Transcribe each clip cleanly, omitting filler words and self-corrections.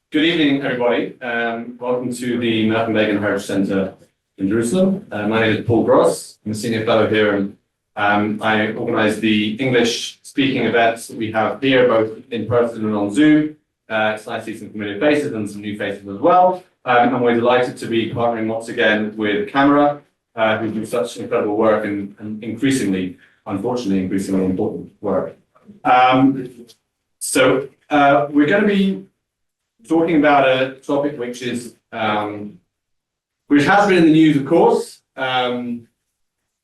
Good evening, everybody. Welcome to the Malcolm Reagan Heritage Centre in Jerusalem. My name is Paul Gross. I'm a senior fellow here, and I organise the English speaking events that we have here, both in person and on Zoom. It's nice to see some familiar faces and some new faces as well. And we're delighted to be partnering once again with Camera, who do such incredible work and increasingly, unfortunately, increasingly important work. So we're going to be talking about a topic which is which has been in the news, of course,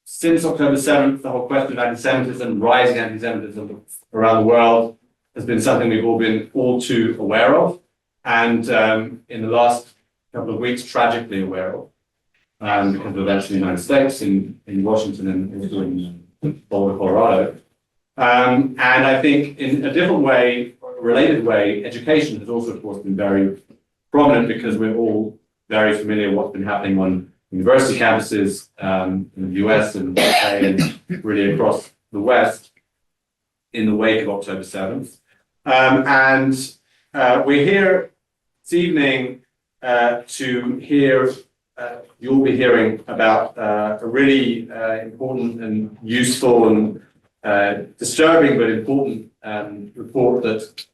since October 7th. The whole question of anti-Semitism, rising anti-Semitism around the world, has been something we've all been all too aware of, and in the last couple of weeks, tragically aware of, because of events in the United States, in Washington, and also in Boulder, Colorado. And I think in a different way, related way, education has also, of course, been very prominent, because we're all very familiar with what's been happening on university campuses in the US and UK and really across the West in the wake of October 7th. And we're here this evening to hear, you'll be hearing about a really important and useful and disturbing but important report that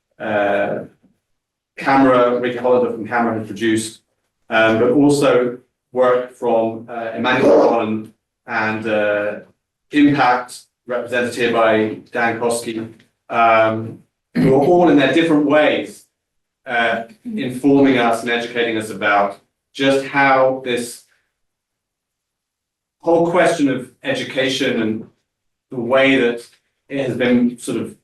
Ricki Hollander from Camera has produced, but also work from Emmanuel and Impact, represented here by Dan Kosky, who are all in their different ways informing us and educating us about just how this whole question of education and the way that it has been sort of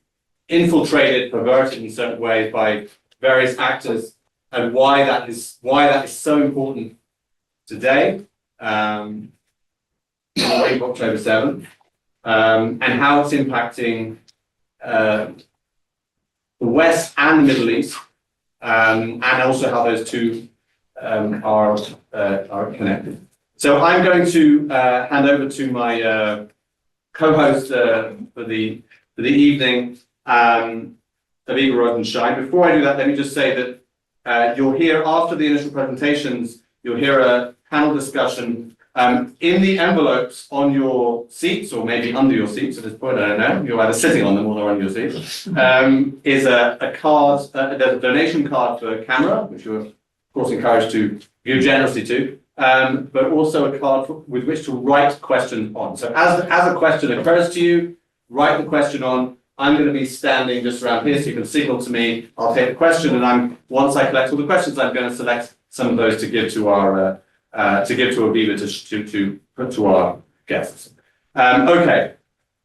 infiltrated, perverted in certain ways by various actors, and why that is so important today, in the wake of October 7th, and how it's impacting the West and the Middle East, and also how those two are connected. So I'm going to hand over to my co-host for the evening, Aviva Rosenschein. Before I do that, let me just say that you'll hear, after the initial presentations, you'll hear a panel discussion. In the envelopes on your seats, or maybe under your seats at this point, I don't know, you're either sitting on them or they're on your seats, is a card, there's a donation card for Camera, which you're, of course, encouraged to give generously to, but also a card with which to write questions on. So as a question occurs to you, write the question on. I'm going to be standing just around here, so you can signal to me. I'll take the question, and once I collect all the questions, I'm going to select some of those to give to our Aviva to put to our guests. Okay.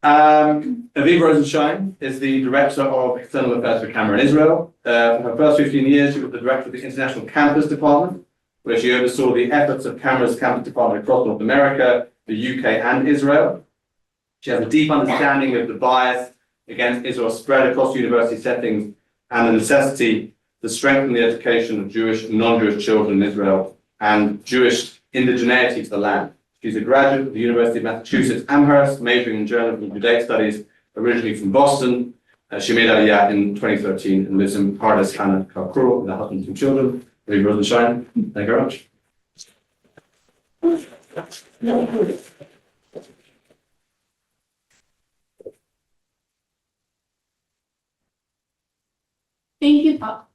Aviva Rosenschein is the Director of External Affairs for Camera in Israel. For her first 15 years, she was the Director of the International Campus Department, where she oversaw the efforts of Camera's campus department across North America, the UK, and Israel. She has a deep understanding of the bias against Israel's spread across university settings and the necessity to strengthen the education of Jewish and non-Jewish children in Israel and Jewish indigeneity to the land. She's a graduate of the University of Massachusetts Amherst, majoring in journalism and Judaic studies, originally from Boston. She made Aliyah in 2013 and lives in Pardes Hana Karkur with her husband and 2 children. Aviva Rosenschein, thank you very much. Thank you, Paul.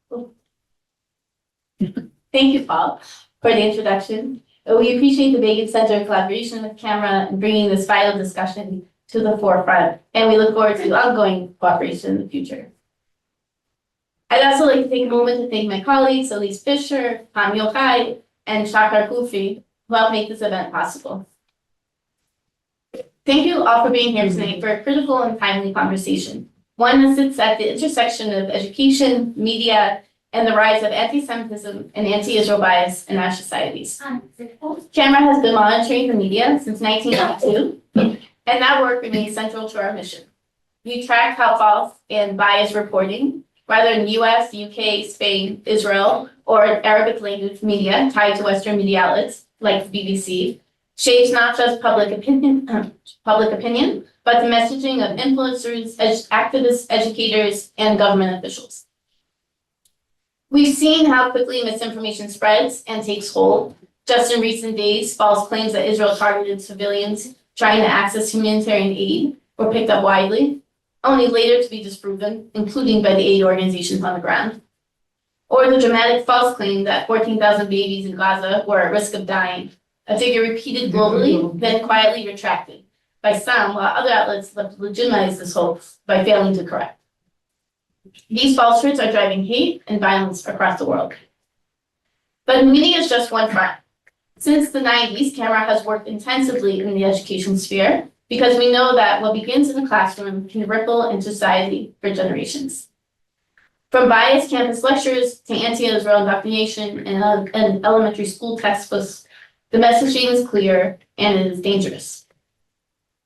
Thank you, Paul, for the introduction. We appreciate the Reagan Center collaboration with Camera and bringing this vital discussion to the forefront, and we look forward to ongoing cooperation in the future. I'd also like to take a moment to thank my colleagues, Elise Fisher, Pam Yochai, and Shakar Kufri, who helped make this event possible. Thank you all for being here tonight for a critical and timely conversation, one that sits at the intersection of education, media, and the rise of anti-Semitism and anti-Israel bias in our societies. Camera has been monitoring the media since 1992, and that work remains central to our mission. We track how false and biased reporting, whether in US, UK, Spain, Israel, or Arabic language media tied to Western media outlets like the BBC, shapes not just public opinion, but the messaging of influencers, activists, educators, and government officials. We've seen how quickly misinformation spreads and takes hold. Just in recent days, false claims that Israel targeted civilians trying to access humanitarian aid were picked up widely, only later to be disproven, including by the aid organizations on the ground. Or the dramatic false claim that 14,000 babies in Gaza were at risk of dying, a figure repeated globally, then quietly retracted by some, while other outlets legitimize this hoax by failing to correct. These falsehoods are driving hate and violence across the world. But media is just one front. Since the 90s, Camera has worked intensively in the education sphere because we know that what begins in the classroom can ripple into society for generations. From biased campus lectures to anti-Israel indoctrination and elementary school textbooks, the messaging is clear and it is dangerous.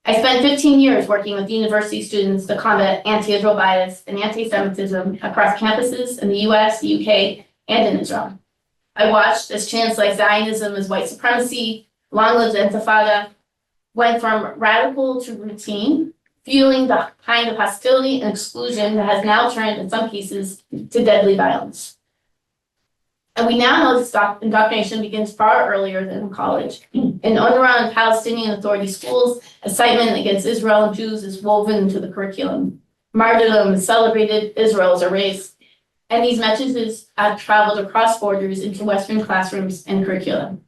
I spent 15 years working with university students to combat anti-Israel bias and anti-Semitism across campuses in the US, the UK, and in Israel. I watched as chants like Zionism is white supremacy, long live the Intifada, went from radical to routine, fueling the kind of hostility and exclusion that has now turned, in some cases, to deadly violence. And we now know this indoctrination begins far earlier than in college. In UNRWA and Palestinian Authority schools, incitement against Israel and Jews is woven into the curriculum. Martyrdom is celebrated, Israel is erased. And these messages have traveled across borders into Western classrooms and curriculum.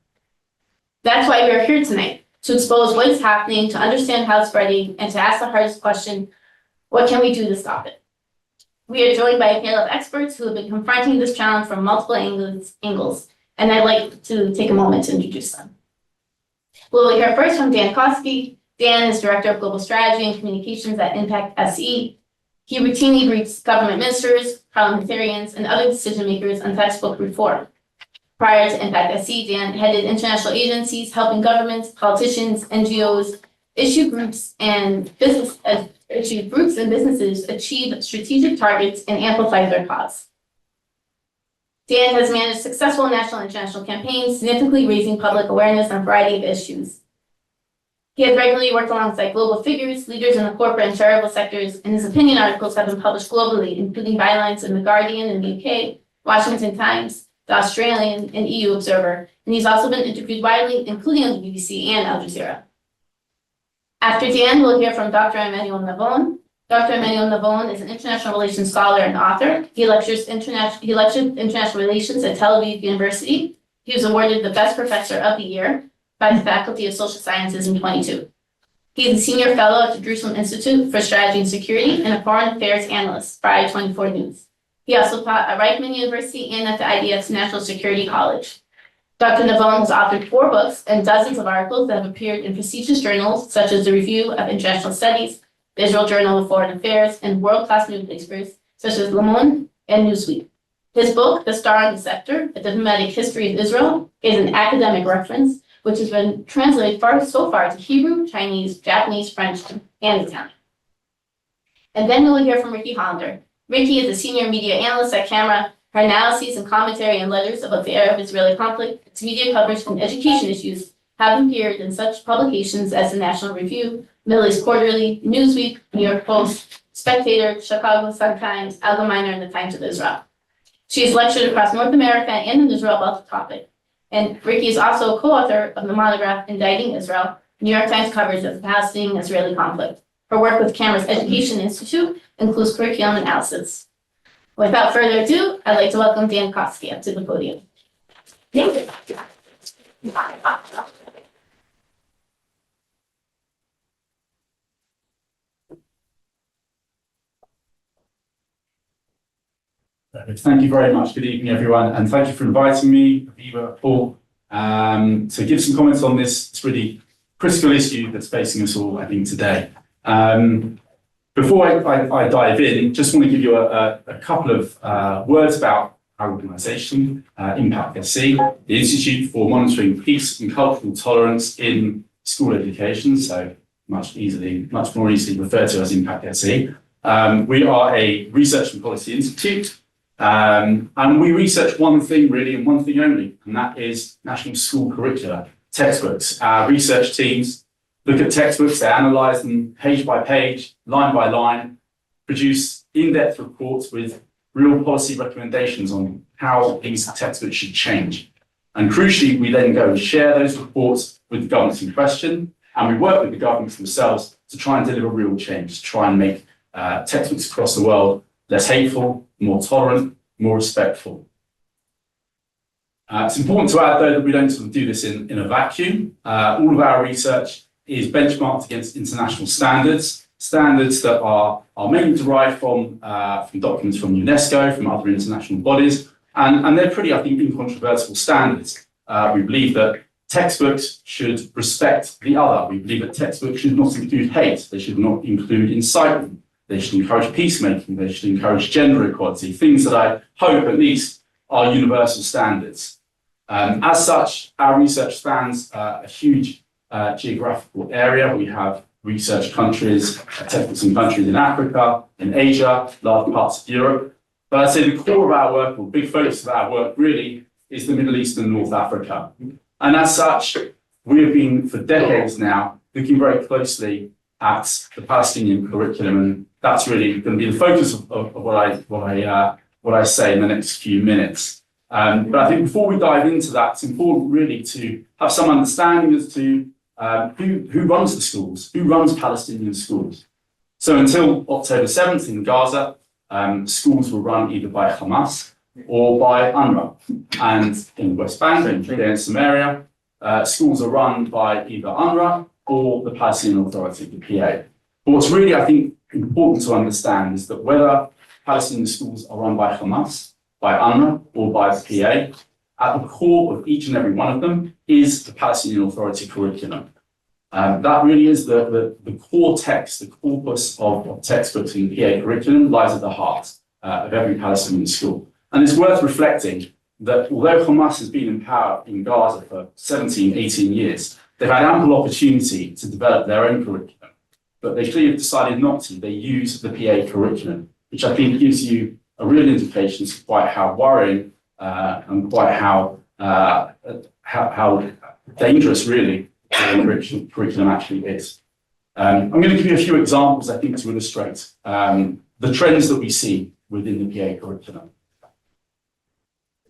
That's why we are here tonight, to expose what is happening, to understand how it's spreading, and to ask the hardest question, what can we do to stop it? We are joined by a panel of experts who have been confronting this challenge from multiple angles, and I'd like to take a moment to introduce them. We'll hear first from Dan Kosky. Dan is Director of Global Strategy and Communications at Impact SE. He routinely briefs government ministers, parliamentarians, and other decision makers on textbook reform. Prior to Impact SE, Dan headed international agencies helping governments, politicians, NGOs, issue groups and businesses achieve strategic targets and amplify their cause. Dan has managed successful national and international campaigns, significantly raising public awareness on a variety of issues. He has regularly worked alongside global figures, leaders in the corporate and charitable sectors, and his opinion articles have been published globally, including bylines in The Guardian in the UK, Washington Times, The Australian, and EU Observer, and he's also been interviewed widely, including on the BBC and Al Jazeera. After Dan, we'll hear from Dr. Emmanuel Navon. Dr. Emmanuel Navon is an international relations scholar and author. He lectured international relations at Tel Aviv University. He was awarded the Best Professor of the Year by the Faculty of Social Sciences in 2022. He is a senior fellow at the Jerusalem Institute for Strategy and Security and a foreign affairs analyst for I-24 News. He also taught at Reichman University and at the IDF's National Security College. Dr. Navon has authored 4 books and dozens of articles that have appeared in prestigious journals such as the Review of International Studies, the Israel Journal of Foreign Affairs, and world-class newspapers such as Le Monde and Newsweek. His book, The Star and the Scepter, A Diplomatic History of Israel, is an academic reference which has been translated so far to Hebrew, Chinese, Japanese, French, and Italian. And then we'll hear from Ricki Hollander. Ricki is a senior media analyst at Camera. Her analyses and commentary and letters about the Arab-Israeli conflict, its media coverage and education issues have appeared in such publications as the National Review, Middle East Quarterly, Newsweek, New York Post, Spectator, Chicago Sun-Times, Allgemeiner, and the Times of Israel. She has lectured across North America and in Israel about the topic. And Ricki is also a co-author of the monograph Indicting Israel, New York Times coverage of the Palestinian-Israeli conflict. Her work with Camera's Education Institute includes curriculum analysis. Without further ado, I'd like to welcome Dan Kosky up to the podium. Thank you. Thank you very much. Good evening, everyone, and thank you for inviting me, Aviva, Paul, to give some comments on this really critical issue that's facing us all, I think, today. Before I dive in, just want to give you a couple of words about our organisation, Impact SC, the Institute for Monitoring Peace and Cultural Tolerance in School Education, so much more easily referred to as Impact SC. We are a research and policy institute, and we research one thing really and one thing only, and that is national school curricula, textbooks. Our research teams look at textbooks, they analyse them page by page, line by line, produce in-depth reports with real policy recommendations on how these textbooks should change. And crucially, we then go and share those reports with the governments in question, and we work with the governments themselves to try and deliver real change, to try and make textbooks across the world less hateful, more tolerant, more respectful. It's important to add, though, that we don't sort of do this in a vacuum. All of our research is benchmarked against international standards, standards that are mainly derived from documents from UNESCO, from other international bodies, and they're pretty, I think, incontrovertible standards. We believe that textbooks should respect the other. We believe that textbooks should not include hate. They should not include incitement. They should encourage peacemaking. They should encourage gender equality, things that I hope at least are universal standards. As such, our research spans a huge geographical area. We have research countries, textbooks in countries in Africa, in Asia, large parts of Europe. But I'd say the core of our work, or big focus of our work really, is the Middle East and North Africa. And as such, we have been for decades now looking very closely at the Palestinian curriculum, and that's really going to be the focus of what I say in the next few minutes. But I think before we dive into that, it's important really to have some understanding as to who runs the schools, who runs Palestinian schools. So until October 7th in Gaza, schools were run either by Hamas or by UNRWA. And in the West Bank, in Judea and Samaria, schools are run by either UNRWA or the Palestinian Authority, the PA. But what's really, I think, important to understand is that whether Palestinian schools are run by Hamas, by UNRWA or by the PA, at the core of each and every one of them is the Palestinian Authority curriculum. That really is the core text, the corpus of textbooks in the PA curriculum lies at the heart of every Palestinian school. And it's worth reflecting that although Hamas has been in power in Gaza for 17, 18 years, they've had ample opportunity to develop their own curriculum, but they clearly have decided not to. They use the PA curriculum, which I think gives you a real indication of quite how worrying and quite how dangerous really the curriculum actually is. I'm going to give you a few examples, I think, to illustrate the trends that we see within the PA curriculum.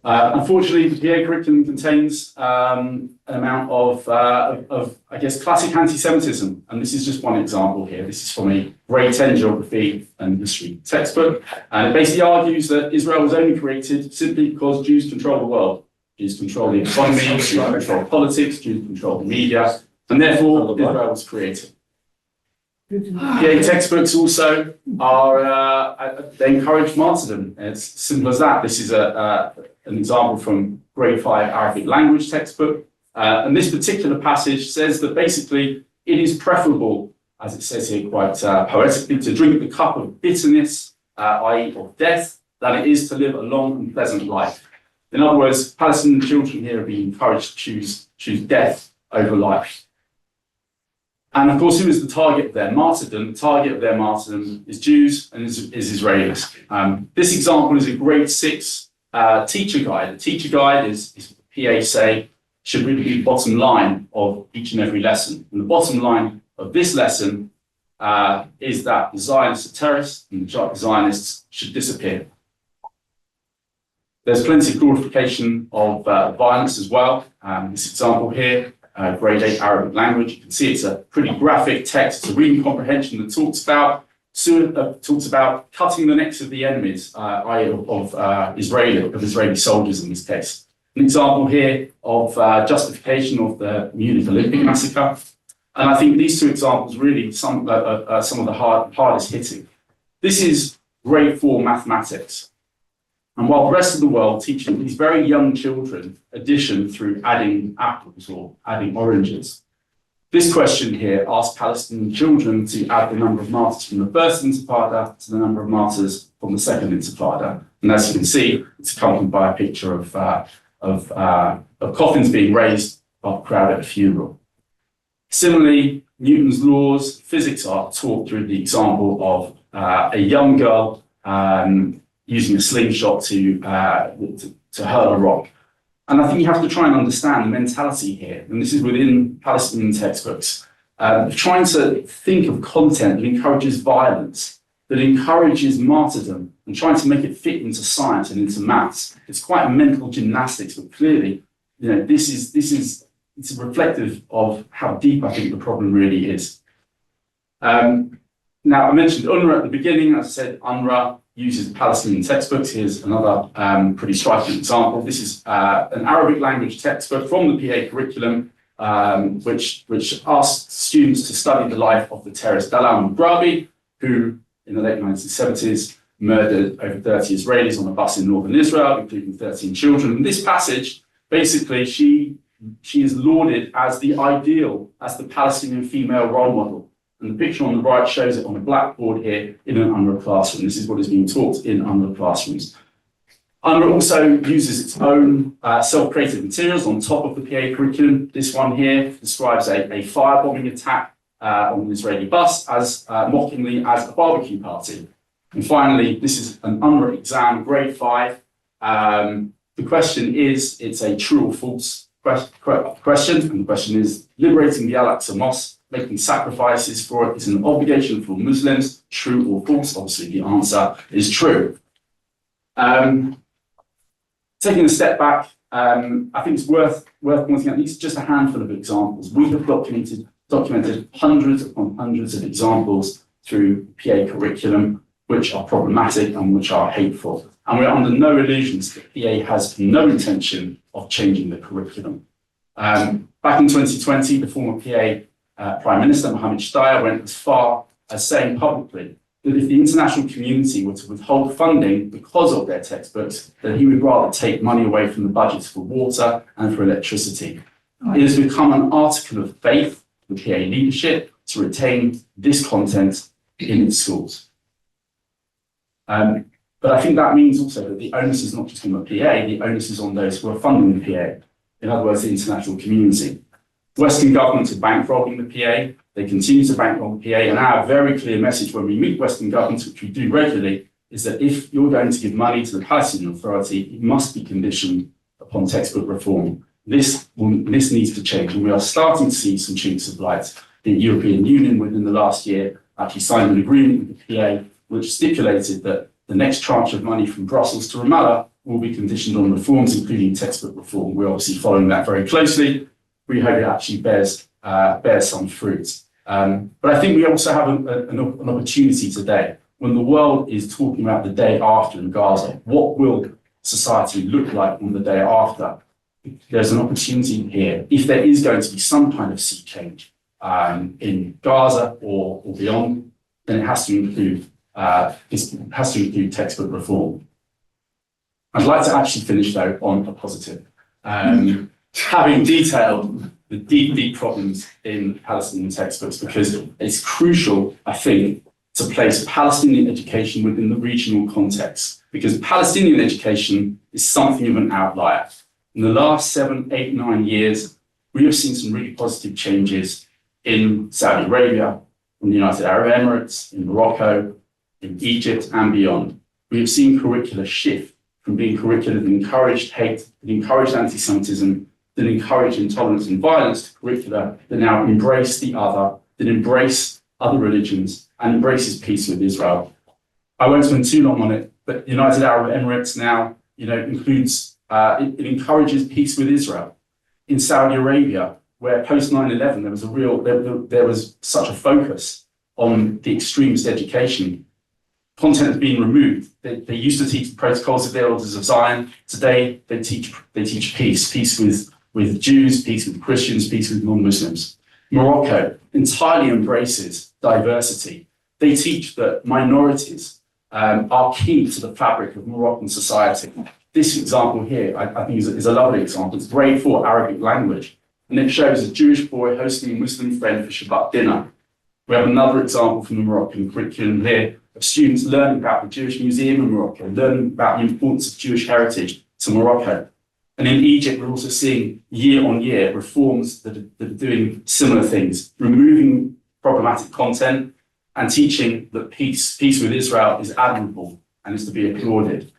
Unfortunately, the PA curriculum contains an amount of, I guess, classic anti-Semitism. And this is just one example here. This is from a grade 10 geography and history textbook. And it basically argues that Israel was only created simply because Jews control the world. Jews control the economy, Jews control politics, Jews control the media, and therefore Israel was created. PA textbooks also are, they encourage martyrdom. It's simple as that. This is an example from grade 5 Arabic language textbook. And this particular passage says that basically it is preferable, as it says here quite poetically, to drink the cup of bitterness, i.e. of death, than it is to live a long and pleasant life. In other words, Palestinian children here are being encouraged to choose death over life. And of course, who is the target of their martyrdom? The target of their martyrdom is Jews and is Israelis. This example is a grade 6 teacher guide. A teacher guide is PA say, should really be the bottom line of each and every lesson. And the bottom line of this lesson is that the Zionists are terrorists and the Zionists should disappear. There's plenty of glorification of violence as well. This example here, grade 8 Arabic language, you can see it's a pretty graphic text. It's a reading comprehension that talks about cutting the necks of the enemies, of Israeli soldiers in this case. An example here of justification of the Munich Olympic massacre. And I think these two examples really some of the hardest hitting. This is grade 4 mathematics. And while the rest of the world teaching these very young children addition through adding apples or adding oranges, this question here asks Palestinian children to add the number of martyrs from the first intifada to the number of martyrs from the second intifada. And as you can see, it's accompanied by a picture of coffins being raised by a crowd at a funeral. Similarly, Newton's laws, physics are taught through the example of a young girl using a slingshot to hurl a rock. And I think you have to try and understand the mentality here, and this is within Palestinian textbooks, trying to think of content that encourages violence, that encourages martyrdom and trying to make it fit into science and into maths. It's quite a mental gymnastics, but clearly, this is it's reflective of how deep I think the problem really is. Now, I mentioned UNRWA at the beginning. As I said, UNRWA uses Palestinian textbooks. Here's another pretty striking example. This is an Arabic language textbook from the PA curriculum, which asks students to study the life of the terrorist Dalal Mughrabi, who in the late 1970s murdered over 30 Israelis on a bus in northern Israel, including 13 children. And this passage, basically, she is lauded as the ideal, as the Palestinian female role model. And the picture on the right shows it on a blackboard here in an UNRWA classroom. This is what is being taught in UNRWA classrooms. UNRWA also uses its own self-created materials on top of the PA curriculum. This one here describes a firebombing attack on an Israeli bus as mockingly as a barbecue party. And finally, this is an UNRWA exam, grade 5. The question is, it's a true or false question. And the question is, liberating the Al-Aqsa Mosque, making sacrifices for it is an obligation for Muslims, true or false? Obviously, the answer is true. Taking a step back, I think it's worth pointing out these are just a handful of examples. We have documented hundreds upon hundreds of examples through PA curriculum, which are problematic and which are hateful. And we're under no illusions that PA has no intention of changing the curriculum. Back in 2020, the former PA Prime Minister, Mohammed Shtayyeh, went as far as saying publicly that if the international community were to withhold funding because of their textbooks, then he would rather take money away from the budgets for water and for electricity. It has become an article of faith for PA leadership to retain this content in its schools. But I think that means also that the onus is not just on the PA, the onus is on those who are funding the PA. In other words, the international community. Western governments are bankrolling the PA. They continue to bankroll the PA. And our very clear message when we meet Western governments, which we do regularly, is that if you're going to give money to the Palestinian Authority, it must be conditioned upon textbook reform. This needs to change. And we are starting to see some chinks of light. The European Union, within the last year, actually signed an agreement with the PA, which stipulated that the next tranche of money from Brussels to Ramallah will be conditioned on reforms, including textbook reform. We're obviously following that very closely. We hope it actually bears some fruit. But I think we also have an opportunity today when the world is talking about the day after in Gaza. What will society look like on the day after? There's an opportunity here. If there is going to be some kind of sea change in Gaza or beyond, then it has to include textbook reform. I'd like to actually finish though on a positive. Having detailed the deep problems in Palestinian textbooks, because it's crucial, I think, to place Palestinian education within the regional context, because Palestinian education is something of an outlier. In the last 7, 8, 9 years, we have seen some really positive changes in Saudi Arabia, in the United Arab Emirates, in Morocco, in Egypt and beyond. We have seen curricula shift from being curricula that encouraged hate, that encouraged anti-Semitism, that encouraged intolerance and violence, to curricula that now embrace the other, that embrace other religions and embraces peace with Israel. I won't spend too long on it, but the United Arab Emirates now, includes, it encourages peace with Israel. In Saudi Arabia, where post 9/11 there was such a focus on the extremist education, content has been removed. They used to teach the protocols of the elders of Zion. Today, they teach peace with Jews, peace with Christians, peace with non-Muslims. Morocco entirely embraces diversity. They teach that minorities are key to the fabric of Moroccan society. This example here, I think, is a lovely example. It's grade 4 Arabic language, and it shows a Jewish boy hosting a Muslim friend for Shabbat dinner. We have another example from the Moroccan curriculum here of students learning about the Jewish Museum in Morocco, learning about the importance of Jewish heritage to Morocco. And in Egypt, we're also seeing year on year reforms that are doing similar things, removing problematic content and teaching that peace with Israel is admirable and is to be applauded.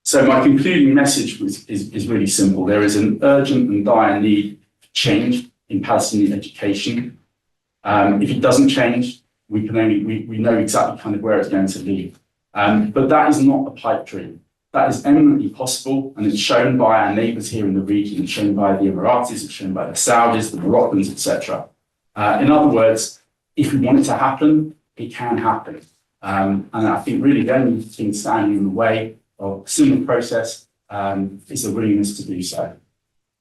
So my concluding message is really simple. There is an urgent and dire need for change in Palestinian education. If it doesn't change, we know exactly kind of where it's going to lead. But that is not a pipe dream. That is eminently possible, and it's shown by our neighbours here in the region. It's shown by the Emiratis, it's shown by the Saudis, the Moroccans, etc. In other words, if we want it to happen, it can happen. And I think really the only thing standing in the way of a similar process is the willingness to do so.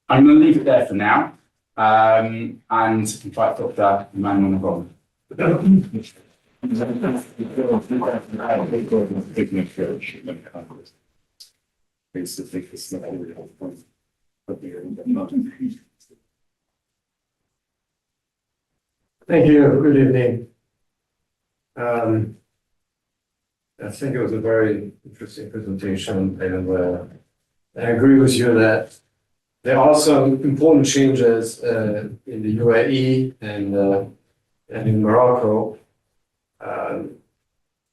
I'm going to leave it there for now and invite Dr. Emmanuel Navon. Thank you. Good evening. I think it was a very interesting presentation, and I agree with you that there are some important changes in the UAE and in Morocco.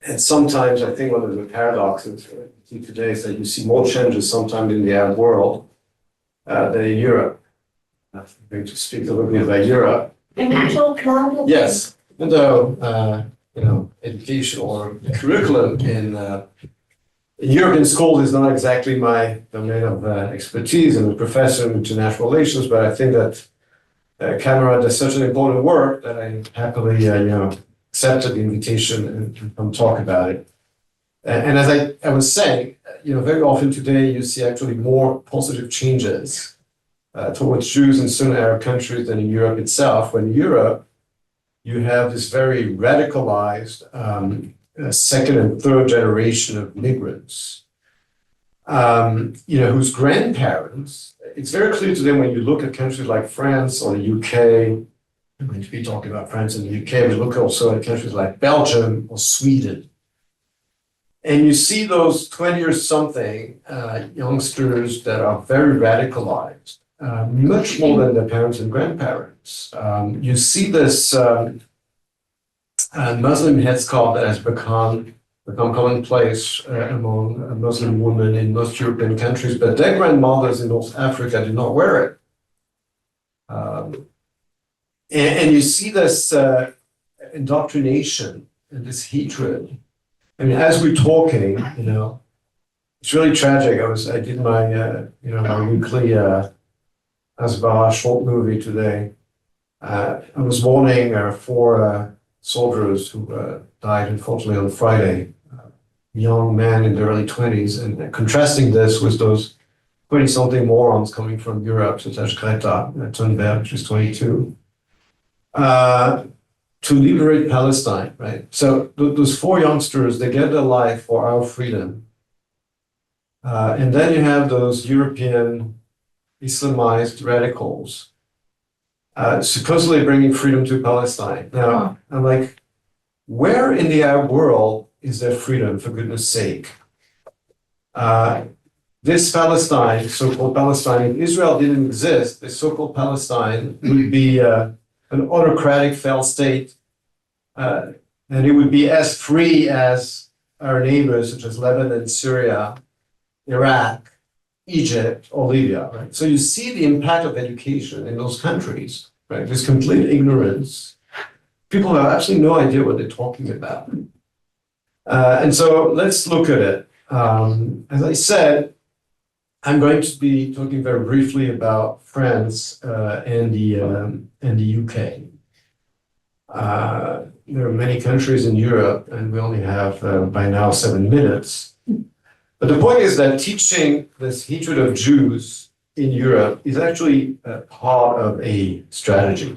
And sometimes I think one of the paradoxes today is that you see more changes sometimes in the Arab world than in Europe. I'm going to speak a little bit about Europe. Yes, even though education or curriculum in European schools is not exactly my domain of expertise. I'm a professor in international relations, but I think that Camera does such an important work that I happily accepted the invitation and come talk about it. And as I was saying, very often today you see actually more positive changes towards Jews in certain Arab countries than in Europe itself. When in Europe, you have this very radicalized second and third generation of migrants, whose grandparents, it's very clear to them when you look at countries like France or the UK. I'm going to be talking about France and the UK. We look also at countries like Belgium or Sweden. And you see those 20-something youngsters that are very radicalized, much more than their parents and grandparents. You see this Muslim headscarf that has become commonplace among Muslim women in most European countries, but their grandmothers in North Africa did not wear it. And you see this indoctrination and this hatred. I mean, as we're talking, it's really tragic. I did my, my weekly Asbah short movie today. I was mourning 4 soldiers who died, unfortunately, on Friday. Young men in their early 20s, and contrasting this with those 20-something morons coming from Europe, such as Greta Thunberg, which is 22. To liberate Palestine, right? So those 4 youngsters, they gave their life for our freedom. And then you have those European Islamized radicals supposedly bringing freedom to Palestine. Now, I'm like, where in the Arab world is there freedom, for goodness sake? This Palestine, so-called Palestine, if Israel didn't exist, this so-called Palestine would be an autocratic failed state, and it would be as free as our neighbors, such as Lebanon, Syria, Iraq, Egypt, or Libya, right? So you see the impact of education in those countries, right? There's complete ignorance. People have absolutely no idea what they're talking about. And so let's look at it. As I said, I'm going to be talking very briefly about France and the UK. There are many countries in Europe, and we only have by now 7 minutes. But the point is that teaching this hatred of Jews in Europe is actually part of a strategy.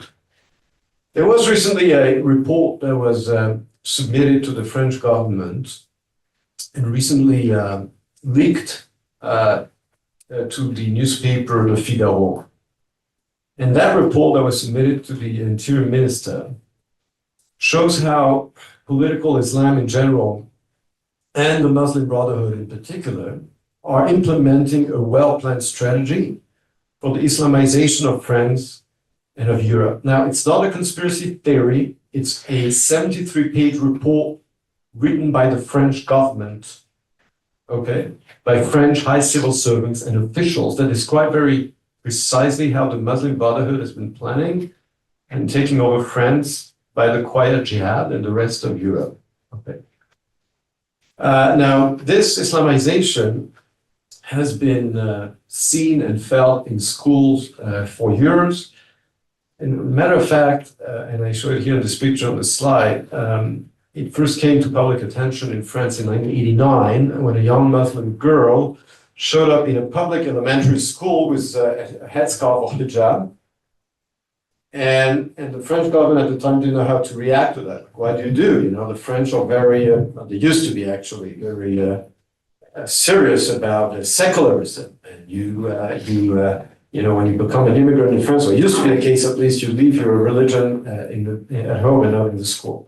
There was recently a report that was submitted to the French government and recently leaked to the newspaper Le Figaro. And that report that was submitted to the Interior Minister shows how political Islam in general and the Muslim Brotherhood in particular are implementing a well-planned strategy for the Islamization of France and of Europe. Now, it's not a conspiracy theory. It's a 73-page report written by the French government, okay, by French high civil servants and officials that describe very precisely how the Muslim Brotherhood has been planning and taking over France by the quiet jihad in the rest of Europe. Okay. Now, this Islamization has been seen and felt in schools for years. And matter of fact, and I show it here in this picture on the slide, it first came to public attention in France in 1989 when a young Muslim girl showed up in a public elementary school with a headscarf or hijab. And the French government at the time didn't know how to react to that. What do? You know, the French are very, they used to be actually very serious about secularism. And you know, when you become an immigrant in France, or it used to be the case at least, you leave your religion at home and not in the school.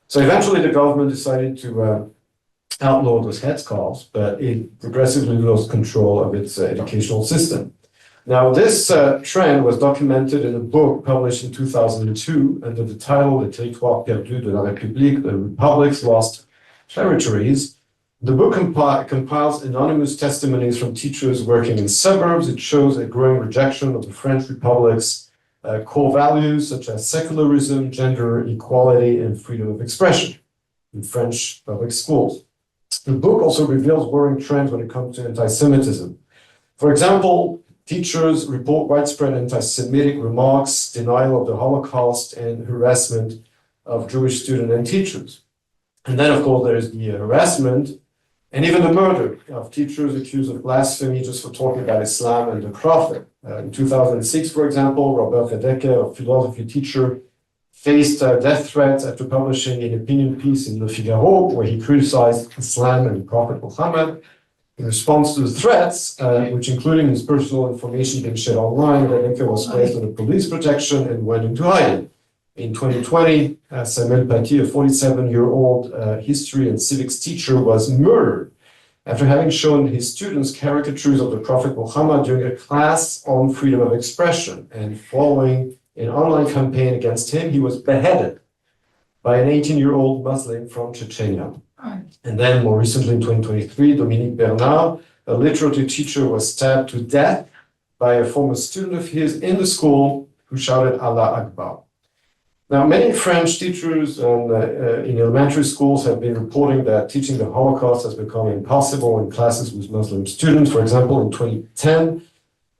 So eventually the government decided to outlaw those headscarves, but it progressively lost control of its educational system. Now, this trend was documented in a book published in 2002 under the title Les Territoires Perdus de la République, the Republic's Lost Territories. The book compiles anonymous testimonies from teachers working in suburbs. It shows a growing rejection of the French Republic's core values such as secularism, gender equality, and freedom of expression in French public schools. The book also reveals worrying trends when it comes to anti-Semitism. For example, teachers report widespread anti-Semitic remarks, denial of the Holocaust, and harassment of Jewish students and teachers. And then, of course, there is the harassment and even the murder of teachers accused of blasphemy just for talking about Islam and the Prophet. In 2006, for example, Robert Redeker, a philosophy teacher, faced death threats after publishing an opinion piece in Le Figaro where he criticized Islam and Prophet Muhammad. In response to the threats, which including his personal information being shared online, Redeker was placed under police protection and went into hiding. In 2020, Samuel Paty, a 47-year-old history and civics teacher, was murdered after having shown his students caricatures of the Prophet Muhammad during a class on freedom of expression. And following an online campaign against him, he was beheaded by an 18-year-old Muslim from Chechnya. And then more recently in 2023, Dominique Bernard, a literature teacher, was stabbed to death by a former student of his in the school who shouted Allah Akbar. Now, many French teachers in elementary schools have been reporting that teaching the Holocaust has become impossible in classes with Muslim students. For example, in 2010,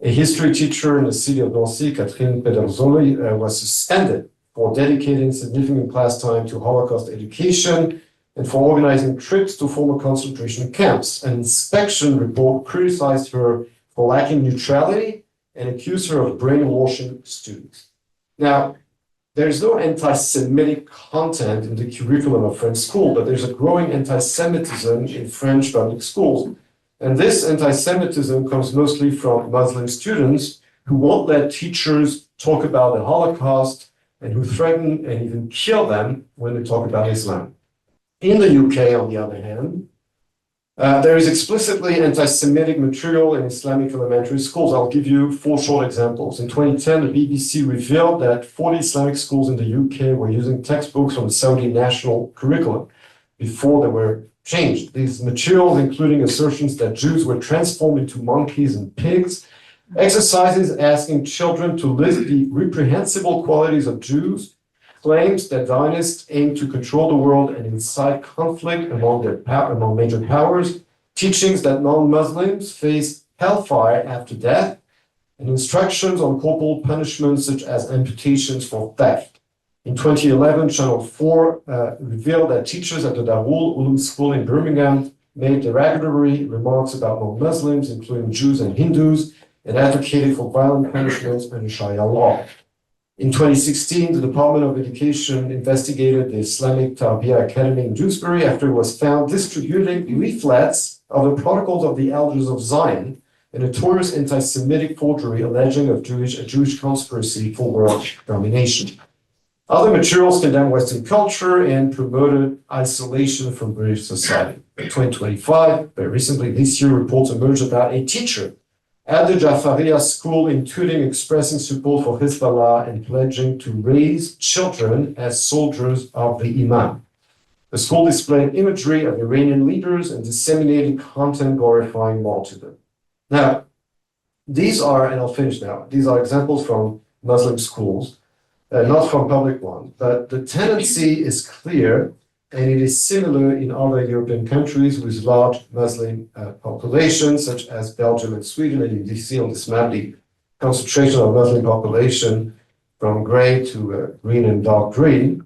a history teacher in the city of Nancy, Catherine Pederzoli, was suspended for dedicating significant class time to Holocaust education and for organizing trips to former concentration camps. An inspection report criticized her for lacking neutrality and accused her of brainwashing students. Now, there is no anti-Semitic content in the curriculum of French school, but there's a growing anti-Semitism in French public schools. And this anti-Semitism comes mostly from Muslim students who won't let teachers talk about the Holocaust and who threaten and even kill them when they talk about Islam. In the UK, on the other hand, there is explicitly anti-Semitic material in Islamic elementary schools. I'll give you 4 short examples. In 2010, the BBC revealed that 40 Islamic schools in the UK were using textbooks from the Saudi national curriculum before they were changed. These materials, including assertions that Jews were transformed into monkeys and pigs, exercises asking children to list the reprehensible qualities of Jews, claims that Zionists aim to control the world and incite conflict among major powers, teachings that non-Muslims face hellfire after death, and instructions on corporal punishments such as amputations for theft. In 2011, Channel 4 revealed that teachers at the Darul Uloom School in Birmingham made derogatory remarks about non-Muslims, including Jews and Hindus, and advocated for violent punishments under Sharia law. In 2016, the Department of Education investigated the Islamic Tarbiyah Academy in Dewsbury after it was found distributing leaflets of the Protocols of the Elders of Zion, a notorious anti-Semitic forgery alleging a Jewish conspiracy for world domination. Other materials condemned Western culture and promoted isolation from British society. In 2025, very recently this year, reports emerged about a teacher at the Jafariya school in Turin expressing support for Hezbollah and pledging to raise children as soldiers of the Imam. The school displayed imagery of Iranian leaders and disseminated content glorifying martyrdom. Now, these are, and I'll finish now, these are examples from Muslim schools. not from public one, but the tendency is clear, and it is similar in other European countries with large Muslim populations, such as Belgium and Sweden. And you see on this map the concentration of Muslim population from gray to green and dark green.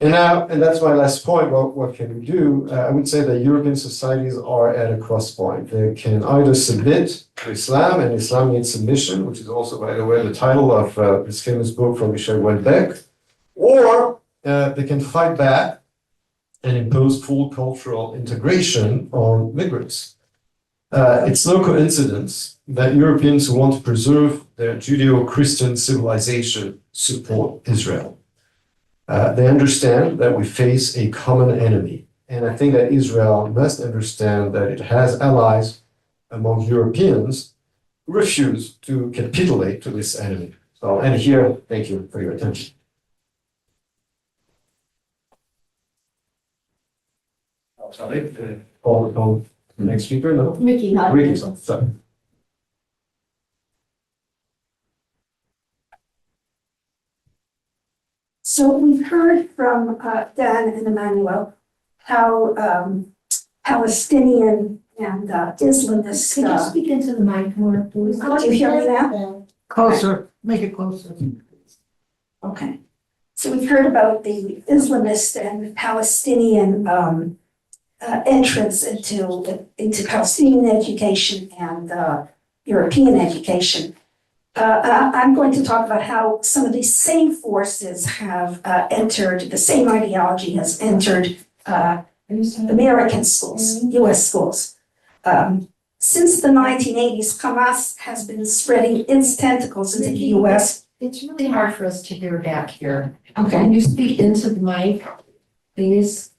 And that's my last point. What can we do? I would say that European societies are at a cross point. They can either submit to Islam, and Islam needs submission, which is also, by the way, the title of this famous book from Michel Houellebecq, or they can fight back and impose full cultural integration on migrants. It's no coincidence that Europeans who want to preserve their Judeo-Christian civilization support Israel. They understand that we face a common enemy. And I think that Israel must understand that it has allies among Europeans who refuse to capitulate to this enemy. So I'll end here. Thank you for your attention. Oh, sorry. Call the next speaker, no? Ricki Hollander. Ricki, sorry. So we've heard from Dan and Emmanuel how Palestinian and Islamist. Can you speak into the mic more, please? Do you hear me now? Closer, make it closer. Okay. So we've heard about the Islamist and Palestinian entrance into Palestinian education and European education. I'm going to talk about how some of these same forces have entered, the same ideology has entered American schools, US schools. Since the 1980s, Hamas has been spreading its tentacles into the US. It's really hard for us to hear back here. Okay. Can you speak into the mic, please?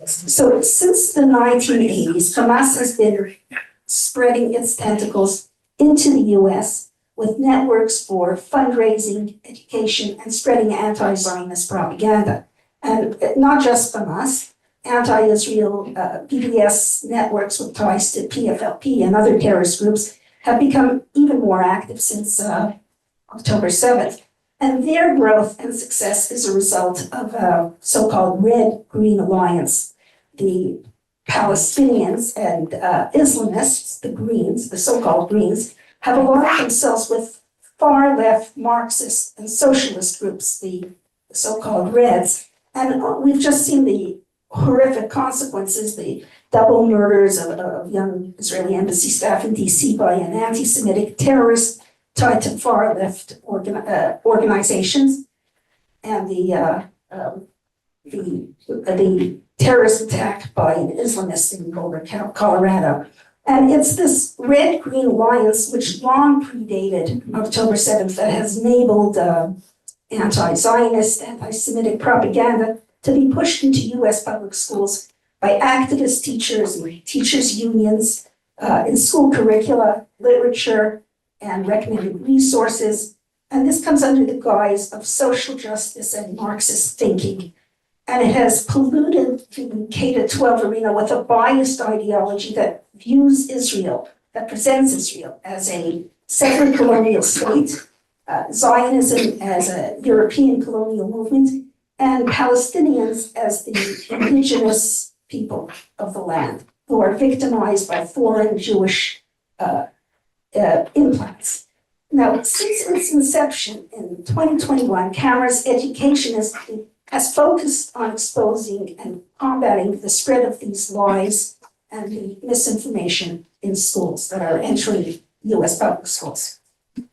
So since the 1980s, Hamas has been spreading its tentacles into the US with networks for fundraising, education, and spreading anti-Zionist propaganda. And not just Hamas, anti-Israel BDS networks with ties to PFLP and other terrorist groups have become even more active since October 7th. And their growth and success is a result of a so-called Red-Green Alliance. The Palestinians and Islamists, the Greens, the so-called Greens, have aligned themselves with far-left Marxist and socialist groups, the so-called Reds. And we've just seen the horrific consequences, the double murders of young Israeli embassy staff in DC by an anti-Semitic terrorist tied to far-left organizations, and the terrorist attack by an Islamist in Boulder, Colorado. And it's this Red-Green Alliance, which long predated October 7th, that has enabled anti-Zionist, anti-Semitic propaganda to be pushed into US public schools by activist teachers and teachers' unions in school curricula, literature, and recommended resources. And this comes under the guise of social justice and Marxist thinking. And it has polluted the K-12 arena with a biased ideology that views Israel, that presents Israel as a separate colonial state, Zionism as a European colonial movement, and Palestinians as the indigenous people of the land who are victimized by foreign Jewish implants. Now, since its inception in 2021, Camera's education has focused on exposing and combating the spread of these lies and the misinformation in schools that are entering US public schools.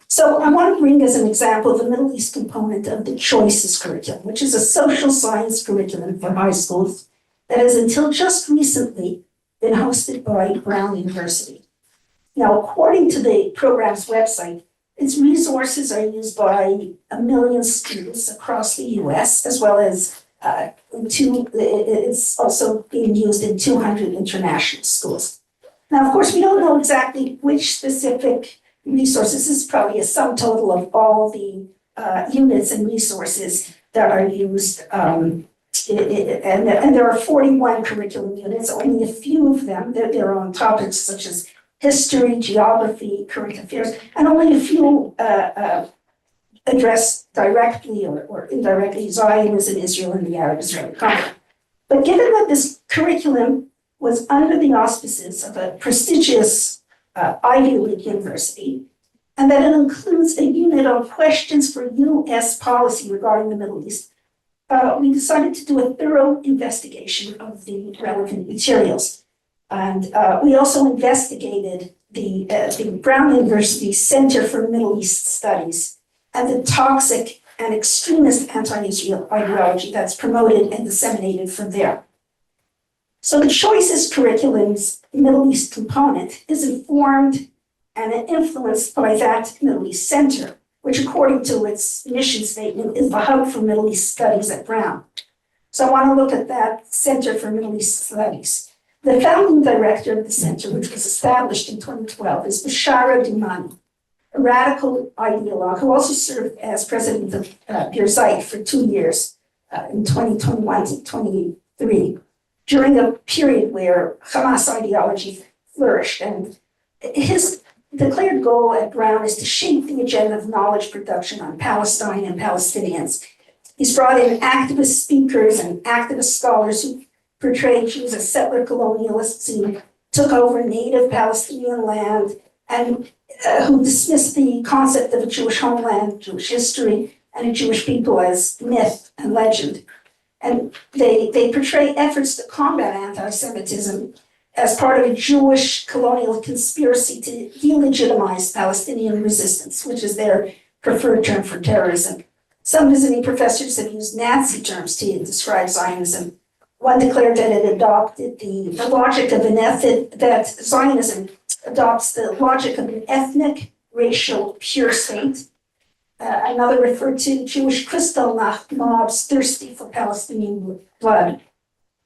So I want to bring as an example the Middle East component of the Choices curriculum, which is a social science curriculum for high schools that has until just recently been hosted by Brown University. Now, according to the program's website, its resources are used by 1 million students across the US, as well as it's also being used in 200 international schools. Now, of course, we don't know exactly which specific resources. This is probably a sum total of all the units and resources that are used. And there are 41 curriculum units, only a few of them, they're on topics such as history, geography, current affairs, and only a few address directly or indirectly Zionism, Israel, and the Arab-Israeli conflict. But given that this curriculum was under the auspices of a prestigious Ivy League university, and that it includes a unit on questions for U.S. policy regarding the Middle East, we decided to do a thorough investigation of the relevant materials. And we also investigated the Brown University Center for Middle East Studies and the toxic and extremist anti-Israel ideology that's promoted and disseminated from there. So the Choices curriculum's Middle East component is informed and influenced by that Middle East Center, which according to its mission statement is the hub for Middle East studies at Brown. So I want to look at that Center for Middle East Studies. The founding director of the center, which was established in 2012, is Bashara Dumani, a radical ideologue who also served as president of Birzeit for 2 years in 2021 to 23, during a period where Hamas ideology flourished. And his declared goal at Brown is to shape the agenda of knowledge production on Palestine and Palestinians. He's brought in activist speakers and activist scholars who portray Jews as settler colonialists who took over native Palestinian land and who dismissed the concept of a Jewish homeland, Jewish history, and a Jewish people as myth and legend. And they portray efforts to combat anti-Semitism as part of a Jewish colonial conspiracy to delegitimize Palestinian resistance, which is their preferred term for terrorism. Some visiting professors have used Nazi terms to describe Zionism. One declared that it adopted the logic of an that Zionism adopts the logic of an ethnic, racial, pure state. Another referred to Jewish Kristallnacht mobs thirsty for Palestinian blood.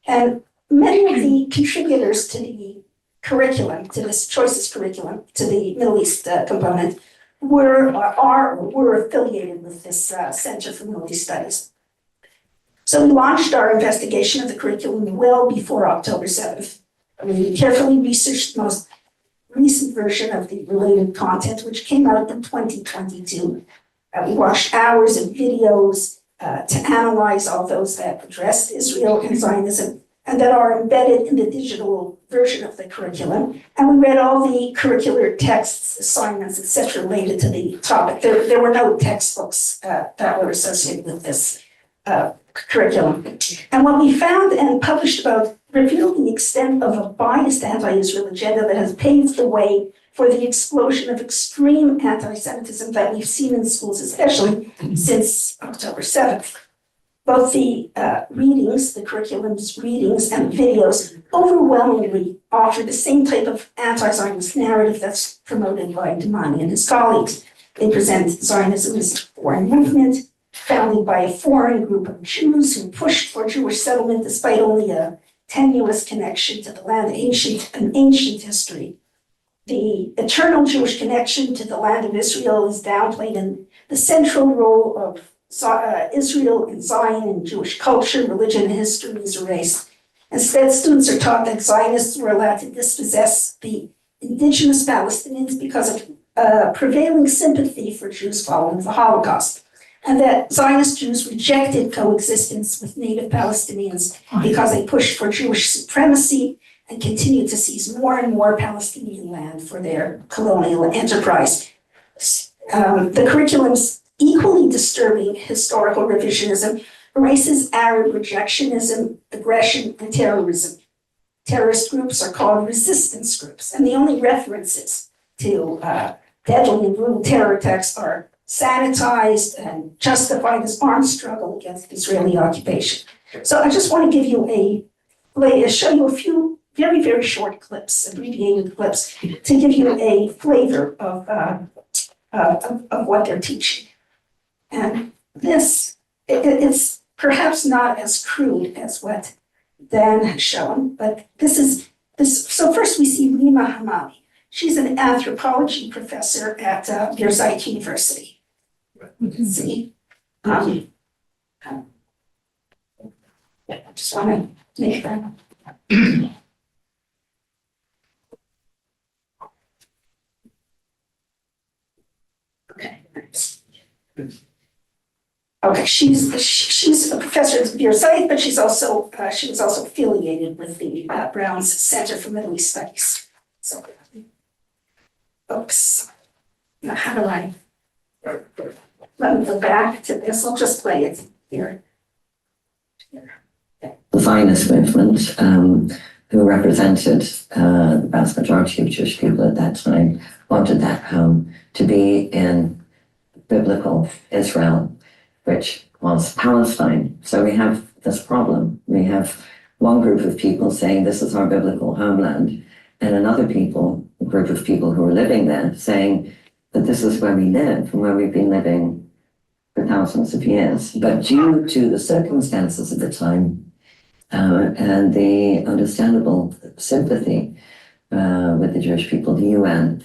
And many of the contributors to the curriculum, to this Choices curriculum, to the Middle East component, were affiliated with this Center for Middle East Studies. So we launched our investigation of the curriculum well before October 7th. We carefully researched the most recent version of the related content, which came out in 2022. We watched hours of videos to analyze all those that addressed Israel and Zionism and that are embedded in the digital version of the curriculum. And we read all the curricular texts, assignments, etc., related to the topic. There were no textbooks that were associated with this curriculum. And what we found and published about revealed the extent of a biased anti-Israel agenda that has paved the way for the explosion of extreme anti-Semitism that we've seen in schools, especially since October 7th. Both the readings, the curriculum's readings and videos overwhelmingly offer the same type of anti-Zionist narrative that's promoted by Dumani and his colleagues. They present Zionism as a foreign movement, founded by a foreign group of Jews who pushed for Jewish settlement despite only a tenuous connection to the land, an ancient history. The eternal Jewish connection to the land of Israel is downplayed, and the central role of Israel and Zion in Jewish culture, religion, and history is erased. Instead, students are taught that Zionists were allowed to dispossess the indigenous Palestinians because of prevailing sympathy for Jews following the Holocaust, and that Zionist Jews rejected coexistence with native Palestinians because they pushed for Jewish supremacy and continued to seize more and more Palestinian land for their colonial enterprise. The curriculum's equally disturbing historical revisionism erases Arab rejectionism, aggression, and terrorism. Terrorist groups are called resistance groups, and the only references to deadly and brutal terror attacks are sanitized and justified as armed struggle against Israeli occupation. So I just want to give you show you a few very, very short clips, abbreviated clips, to give you a flavor of what they're teaching. And this, it's perhaps not as crude as what Dan has shown, but this is. So first we see Rima Hamami. She's an anthropology professor at Birzeit University. You can see. Yeah, I just want to make that. Okay. Okay, she's a professor at Beer Site, but she was also affiliated with the Brown's Center for Middle East Studies. So, oops. Now, how do I? Let me go back to this. I'll just play it here. The Zionist movement, who represented the vast majority of Jewish people at that time, wanted that home to be in biblical Israel, which was Palestine. So we have this problem. We have one group of people saying this is our biblical homeland, and another group of people who are living there saying that this is where we live and where we've been living for thousands of years. But due to the circumstances of the time, and the understandable sympathy with the Jewish people, the UN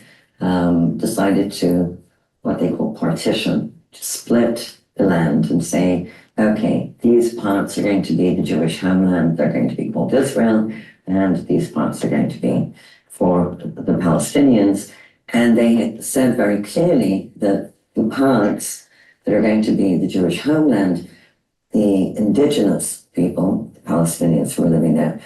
decided to what they call partition, to split the land and say, okay, these parts are going to be the Jewish homeland, they're going to be called Israel, and these parts are going to be for the Palestinians. And they said very clearly that the parts that are going to be the Jewish homeland, the indigenous people, the Palestinians who are living there,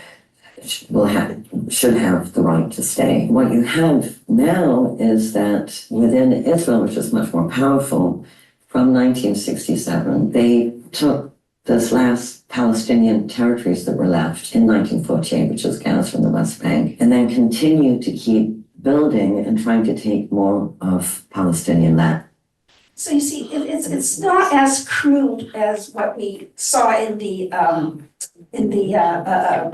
should have the right to stay. What you have now is that within Israel, which is much more powerful, from 1967, they took those last Palestinian territories that were left in 1948, which is Gaza and the West Bank, and then continued to keep building and trying to take more of Palestinian land. So you see, it's not as crude as what we saw in the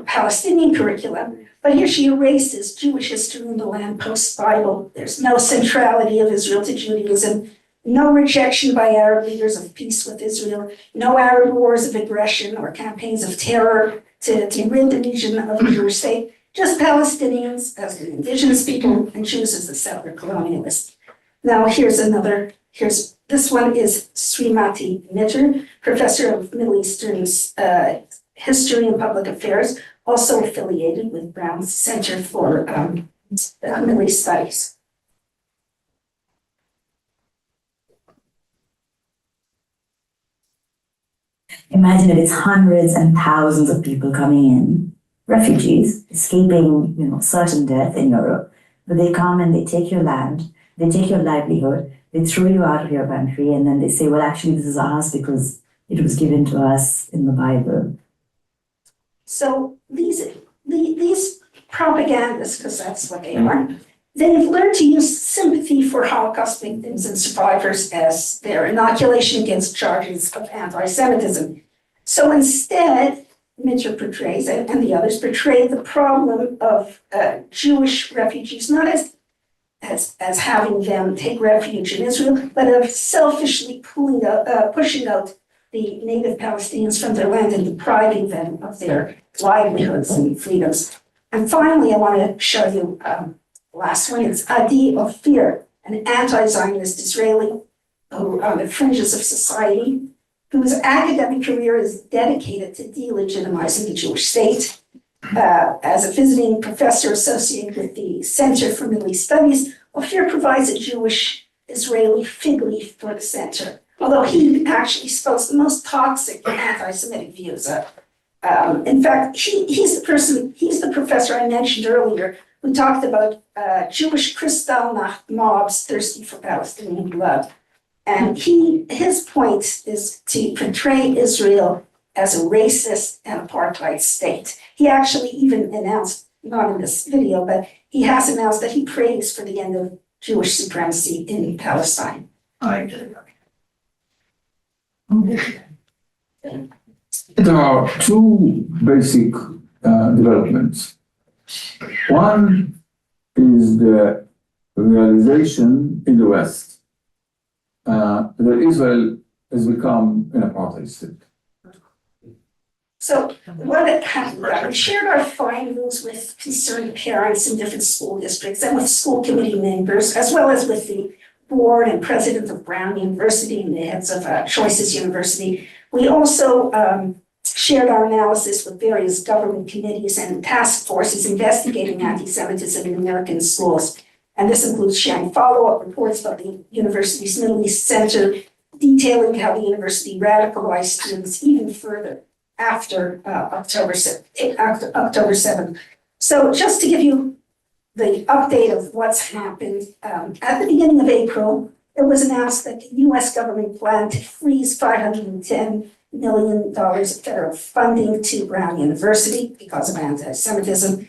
Palestinian curriculum, but here she erases Jewish history in the land post-Bible. There's no centrality of Israel to Judaism, no rejection by Arab leaders of peace with Israel, no Arab wars of aggression or campaigns of terror to rid the region of a Jewish state, just Palestinians as the indigenous people and Jews as the settler colonialists. Now this one is Srimati Mitter, professor of Middle Eastern History and Public Affairs, also affiliated with Brown's Center for Middle East Studies. Imagine that it's hundreds and thousands of people coming in, refugees, escaping, certain death in Europe, but they come and they take your land, they take your livelihood, they throw you out of your country, and then they say, well, actually, this is ours because it was given to us in the Bible. So these propagandists, because that's what they are, they've learned to use sympathy for Holocaust victims and survivors as their inoculation against charges of anti-Semitism. So instead, Mitter portrays, and the others portray the problem of Jewish refugees, not as having them take refuge in Israel, but of selfishly pushing out the native Palestinians from their land and depriving them of their livelihoods and freedoms. And finally, I want to show you last one. It's Adi Ophir, an anti-Zionist Israeli who on the fringes of society, whose academic career is dedicated to delegitimizing the Jewish state. As a visiting professor associated with the Center for Middle East Studies, Ophir provides a Jewish Israeli fig leaf for the center, although he actually spoke the most toxic anti-Semitic views. In fact, he's the professor I mentioned earlier who talked about Jewish Kristallnacht mobs thirsty for Palestinian blood. And his point is to portray Israel as a racist and apartheid state. He actually even announced, not in this video, but he has announced that he prays for the end of Jewish supremacy in Palestine. There are two basic developments. One is the realization in the West that Israel has become an apartheid state. So what happened, we shared our findings with concerned parents in different school districts and with school committee members, as well as with the board and president of Brown University and the heads of Choices University. We also shared our analysis with various government committees and task forces investigating anti-Semitism in American schools. And this includes sharing follow-up reports about the university's Middle East Center, detailing how the university radicalized students even further after October 7th. So just to give you the update of what's happened, at the beginning of April, it was announced that the US government planned to freeze $510 million of federal funding to Brown University because of anti-Semitism.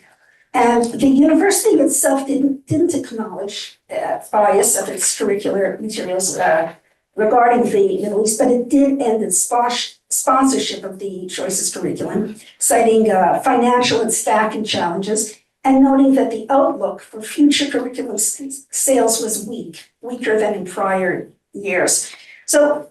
And the university itself didn't acknowledge bias of its curricular materials regarding the Middle East, but it did end its sponsorship of the Choices curriculum, citing financial and staffing challenges, and noting that the outlook for future curriculum sales was weaker than in prior years. So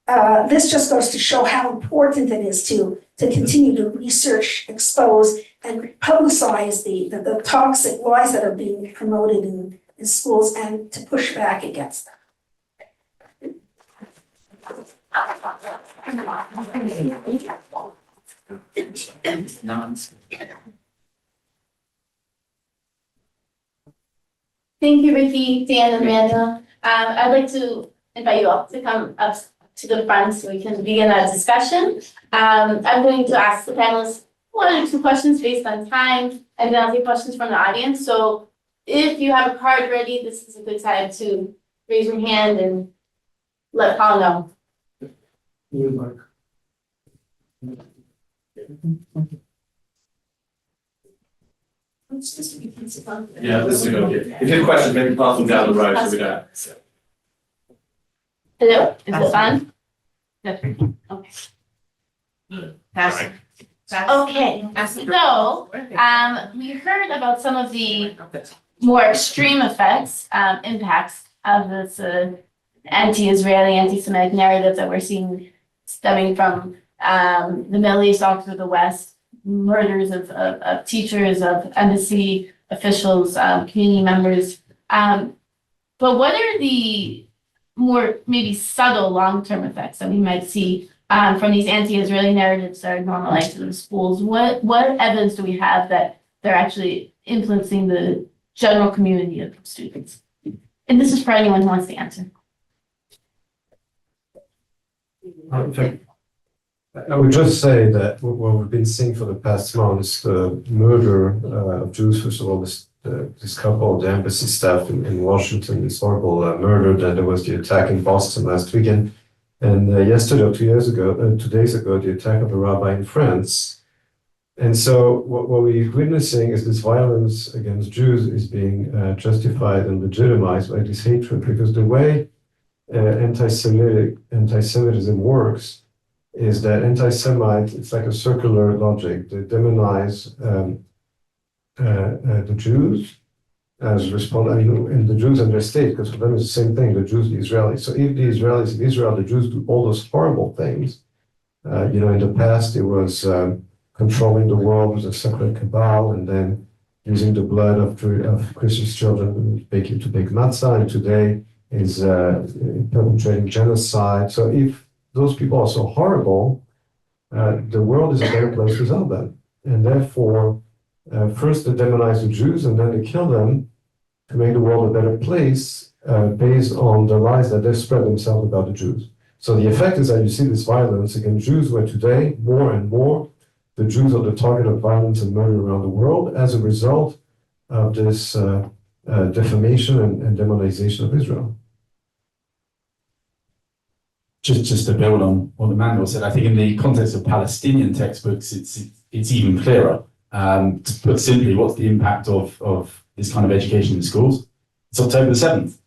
this just goes to show how important it is to continue to research, expose, and publicize the toxic lies that are being promoted in schools and to push back against them. Thank you, Ricki, Dan, and Emmanuel. I'd like to invite you all to come up to the front so we can begin a discussion. I'm going to ask the panelists one or two questions based on time, and then I'll take questions from the audience. So if you have a card ready, this is a good time to raise your hand and let Paul know. Yeah, this is a good idea. If you have questions, maybe pass them down the road so we don't. Hello, is it on? Okay. Pass. Okay, so, we heard about some of the more extreme effects, impacts of this, anti-Israeli, anti-Semitic narrative that we're seeing stemming from, the Middle East all through the West, murders of teachers, of embassy officials, community members. But what are the more maybe subtle long-term effects that we might see from these anti-Israeli narratives that are normalized in the schools? What evidence do we have that they're actually influencing the general community of students? And this is for anyone who wants to answer. I would just say that what we've been seeing for the past months, the murder of Jews, first of all, this couple, the embassy staff in Washington, this horrible murder, then there was the attack in Boston last weekend, and yesterday or 2 days ago, the attack of a rabbi in France. And so what we're witnessing is this violence against Jews is being justified and legitimized by this hatred, because the way anti-Semitism works is that anti-Semite, it's like a circular logic. They demonize the Jews as and the Jews and their state, because for them it's the same thing, the Jews, the Israelis. So if the Israelis in Israel, the Jews do all those horrible things, in the past it was controlling the world with a separate cabal, and then using the blood of Christian children to bake matzah, and today is perpetrating genocide. So if those people are so horrible, the world is a better place without them. And therefore, first they demonize the Jews, and then they kill them to make the world a better place based on the lies that they spread themselves about the Jews. So the effect is that you see this violence against Jews, where today, more and more, the Jews are the target of violence and murder around the world as a result of this defamation and demonization of Israel. Just to build on what Emmanuel said, I think in the context of Palestinian textbooks, it's even clearer. To put simply, what's the impact of this kind of education in schools? It's October the 7th.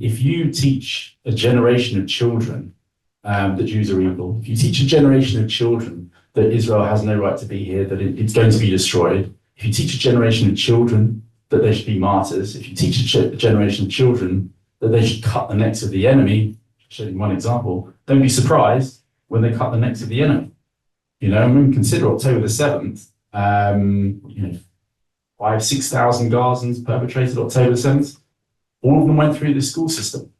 If you teach a generation of children that Jews are evil, if you teach a generation of children that Israel has no right to be here, that it's going to be destroyed, if you teach a generation of children that they should be martyrs, if you teach a generation of children that they should cut the necks of the enemy, showing one example, don't be surprised when they cut the necks of the enemy. Consider October the 7th, 6,000 Gazans perpetrated October the 7th. All of them went through the school system.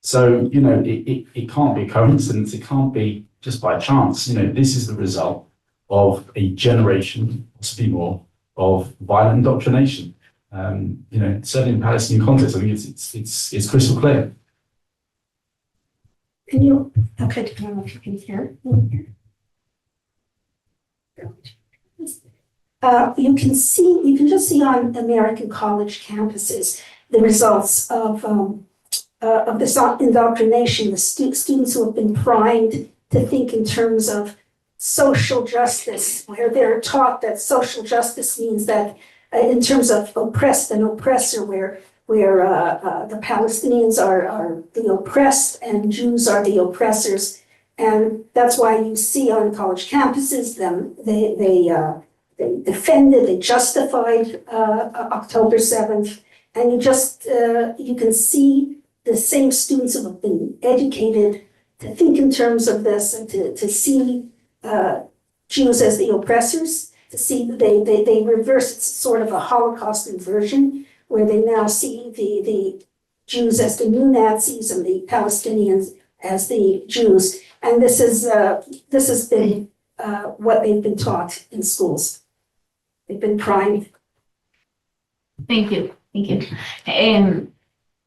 So, it can't be a coincidence. It can't be just by chance. This is the result of a generation, possibly more, of violent indoctrination. Certainly in the Palestinian context, I think it's crystal clear. Can you, okay, I don't know if you can hear. You can just see on American college campuses the results of this indoctrination, the students who have been primed to think in terms of social justice, where they're taught that social justice means that in terms of oppressed and oppressor, where the Palestinians are the oppressed and Jews are the oppressors. And that's why you see on college campuses they defended, they justified October 7th. And you can see the same students who have been educated to think in terms of this and to see Jews as the oppressors, to see that they reverse, it's sort of a Holocaust inversion, where they now see the Jews as the new Nazis and the Palestinians as the Jews. And this has been what they've been taught in schools. They've been primed. Thank you. And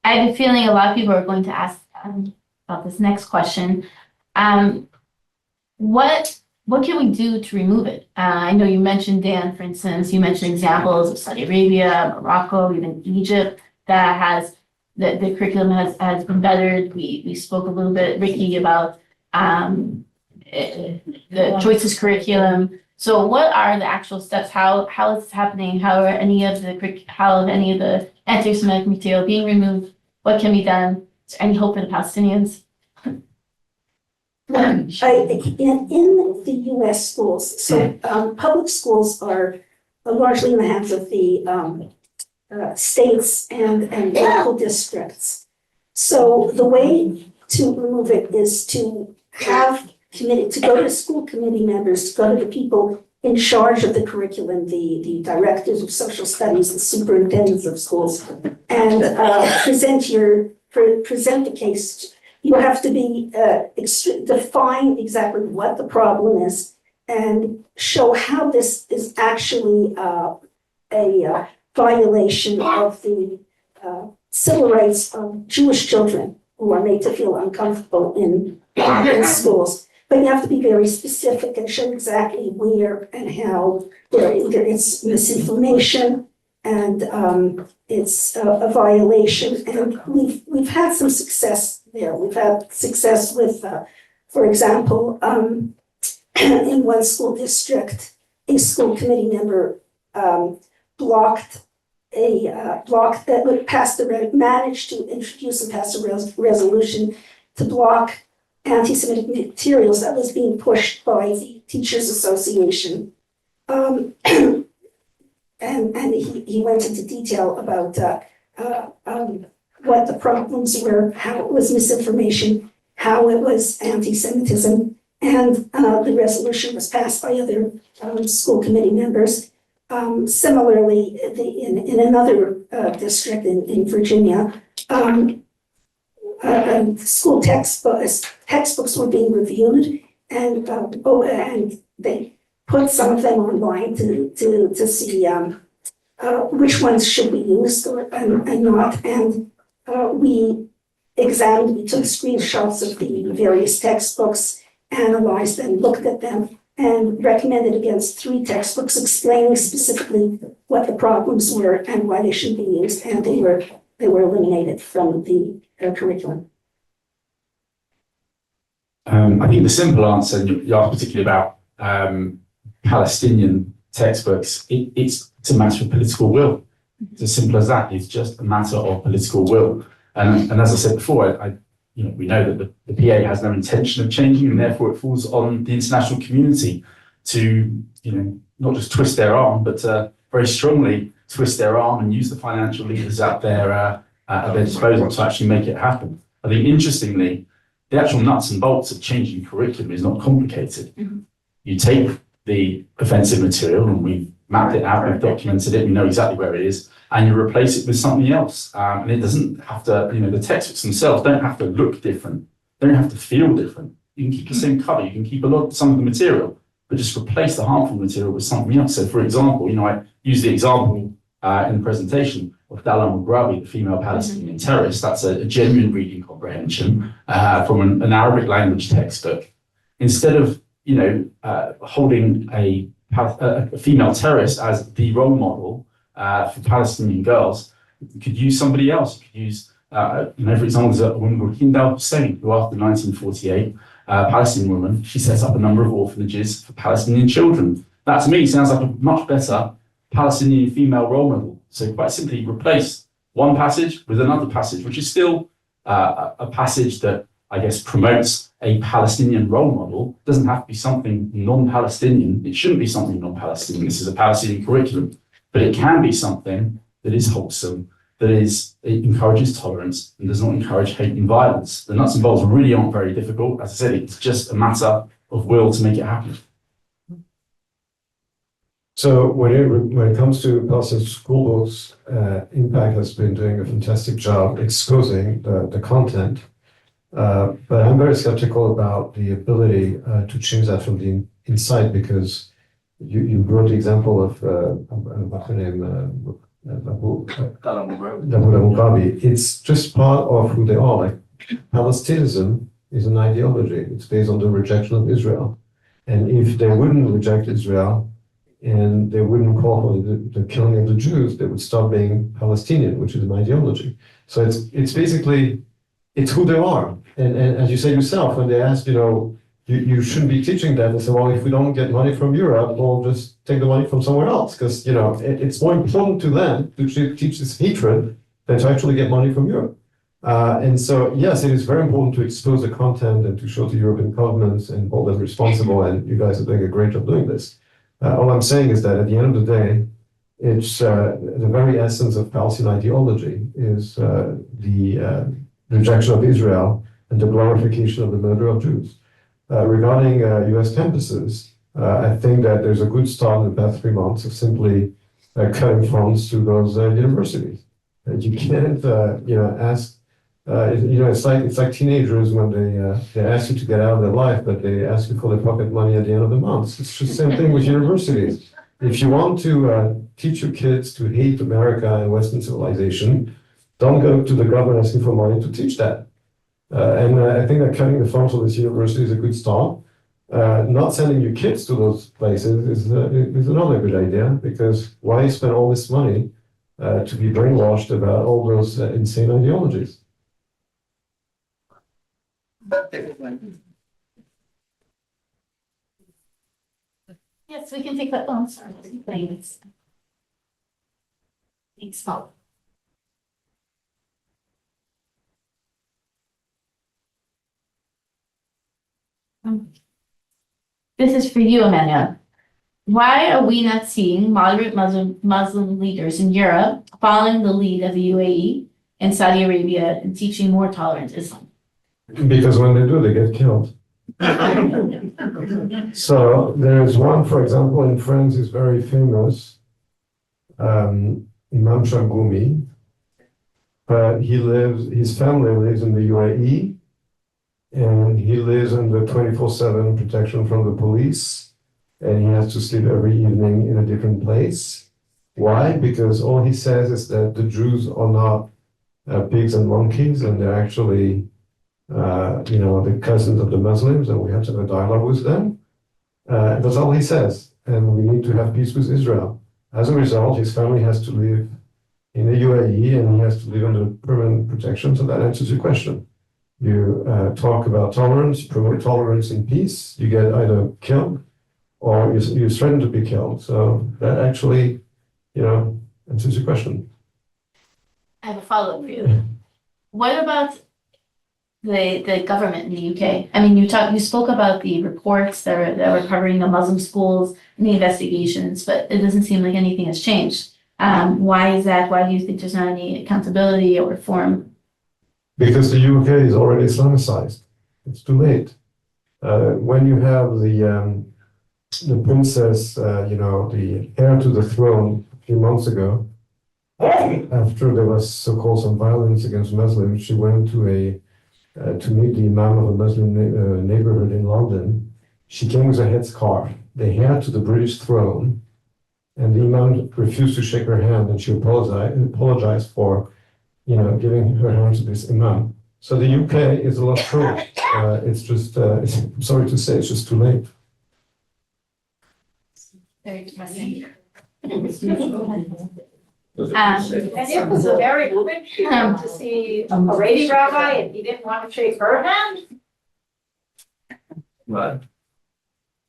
I have a feeling a lot of people are going to ask about this next question. What can we do to remove it? I know you mentioned, Dan, for instance, you mentioned examples of Saudi Arabia, Morocco, even Egypt, that has the curriculum has been bettered. We spoke a little bit, Ricki, about the choices curriculum. So what are the actual steps? How is this happening? How are any of the anti-Semitic material being removed? What can be done? Is there any hope for the Palestinians? In the U.S. schools, so public schools are largely in the hands of the states and local districts. So the way to remove it is to go to school committee members, to go to the people in charge of the curriculum, the directors of social studies, the superintendents of schools, and present the case. You have to be define exactly what the problem is and show how this is actually a violation of the civil rights of Jewish children who are made to feel uncomfortable in schools. But you have to be very specific and show exactly where and how it's misinformation and it's a violation. And we've had some success there. We've had success with, for example, in one school district, a school committee member managed to introduce and pass a resolution to block anti-Semitic materials that was being pushed by the Teachers Association. And he went into detail about what the problems were, how it was misinformation, how it was anti-Semitism, and the resolution was passed by other school committee members. Similarly, in another district in Virginia, school textbooks were being reviewed, and they put some of them online to see which ones should be used and not. And we took screenshots of the various textbooks, analyzed them, looked at them, and recommended against 3 textbooks explaining specifically what the problems were and why they should be used, and they were eliminated from the curriculum. I think the simple answer, and you asked particularly about Palestinian textbooks, it's a matter of political will. It's as simple as that. It's just a matter of political will. And as I said before, we know that the PA has no intention of changing, and therefore it falls on the international community to, not just twist their arm, but very strongly twist their arm and use the financial leaders at their disposal to actually make it happen. I think, interestingly, the actual nuts and bolts of changing curriculum is not complicated. Mm-hmm. You take the offensive material, and we've mapped it out, we've documented it, we know exactly where it is, and you replace it with something else. And it doesn't have to, the textbooks themselves don't have to look different, they don't have to feel different. You can keep the same cover, you can keep some of the material, but just replace the harmful material with something else. So, for example, I use the example in the presentation of Dalal Mughrabi, the female Palestinian terrorist. That's a genuine reading comprehension from an Arabic language textbook. Instead of holding a female terrorist as the role model for Palestinian girls, you could use somebody else. You could use, for example, there's a woman called Hinda Hussein, who after 1948, Palestinian woman, she sets up a number of orphanages for Palestinian children. That to me sounds like a much better Palestinian female role model. So quite simply replace one passage with another passage, which is still a passage that I guess promotes a Palestinian role model. It doesn't have to be something non-Palestinian. It shouldn't be something non-Palestinian. This is a Palestinian curriculum, but it can be something that is wholesome, it encourages tolerance and does not encourage hate and violence. The nuts and bolts really aren't very difficult. As I said, it's just a matter of will to make it happen. So when it comes to Palestinian school books, Impact has been doing a fantastic job exposing the content, but I'm very skeptical about the ability to change that from the inside, because you brought the example of what's her name, Mughrabi. It's just part of who they are. Like Palestinism is an ideology. It's based on the rejection of Israel, and if they wouldn't reject Israel, and they wouldn't call for the killing of the Jews, they would stop being Palestinian, which is an ideology. So it's basically, it's who they are. And as you say yourself, when they ask, you shouldn't be teaching that, they say, well, if we don't get money from Europe, we'll just take the money from somewhere else. Because, it's more important to them to teach this hatred than to actually get money from Europe. And so, yes, it is very important to expose the content and to show to European governments and hold them responsible. And you guys are doing a great job doing this. All I'm saying is that at the end of the day, it's the very essence of Palestinian ideology is the rejection of Israel and the glorification of the murder of Jews. Regarding US campuses, I think that there's a good start in the past 3 months of simply cutting funds to those universities. You can't, ask. It's like teenagers when they ask you to get out of their life, but they ask you for their pocket money at the end of the month. It's just the same thing with universities. If you want to teach your kids to hate America and Western civilization, don't go to the government asking for money to teach that. And I think that cutting the funds for this university is a good start. Not sending your kids to those places is another good idea, because why spend all this money to be brainwashed about all those insane ideologies? Yes, we can take that. Oh, I'm sorry. Thanks. Thanks, Paul. This is for you, Emmanuel. Why are we not seeing moderate Muslim leaders in Europe following the lead of the UAE and Saudi Arabia in teaching more tolerant Islam? Because when they do, they get killed. So there's one, for example, in France is very famous, Imam Shangumi, but his family lives in the UAE, and he lives under 24/7 protection from the police, and he has to sleep every evening in a different place. Why? Because all he says is that the Jews are not pigs and monkeys, and they're actually the cousins of the Muslims, and we have to have a dialogue with them. That's all he says. And we need to have peace with Israel. As a result, his family has to live in the UAE, and he has to live under permanent protection. So that answers your question. You talk about tolerance, promote tolerance and peace, you get either killed or you threaten to be killed. So that actually, answers your question. I have a follow-up for you. What about the government in the UK? I mean, you spoke about the reports that were covering the Muslim schools and the investigations, but it doesn't seem like anything has changed. Why is that? Why do you think there's not any accountability or reform? Because the UK is already Islamicized. It's too late. When you have the princess, the heir to the throne a few months ago, after there was so-called some violence against Muslims, she went to meet the imam of a Muslim neighborhood in London. She came with a headscarf. The heir to the British throne And the imam refused to shake her hand, and she apologized for, giving her hand to this imam. So the UK is a lot truer. It's just, I'm sorry to say, it's just too late. Very depressing. And it was a very quick to see a lady rabbi and he didn't want to shake her hand. Right.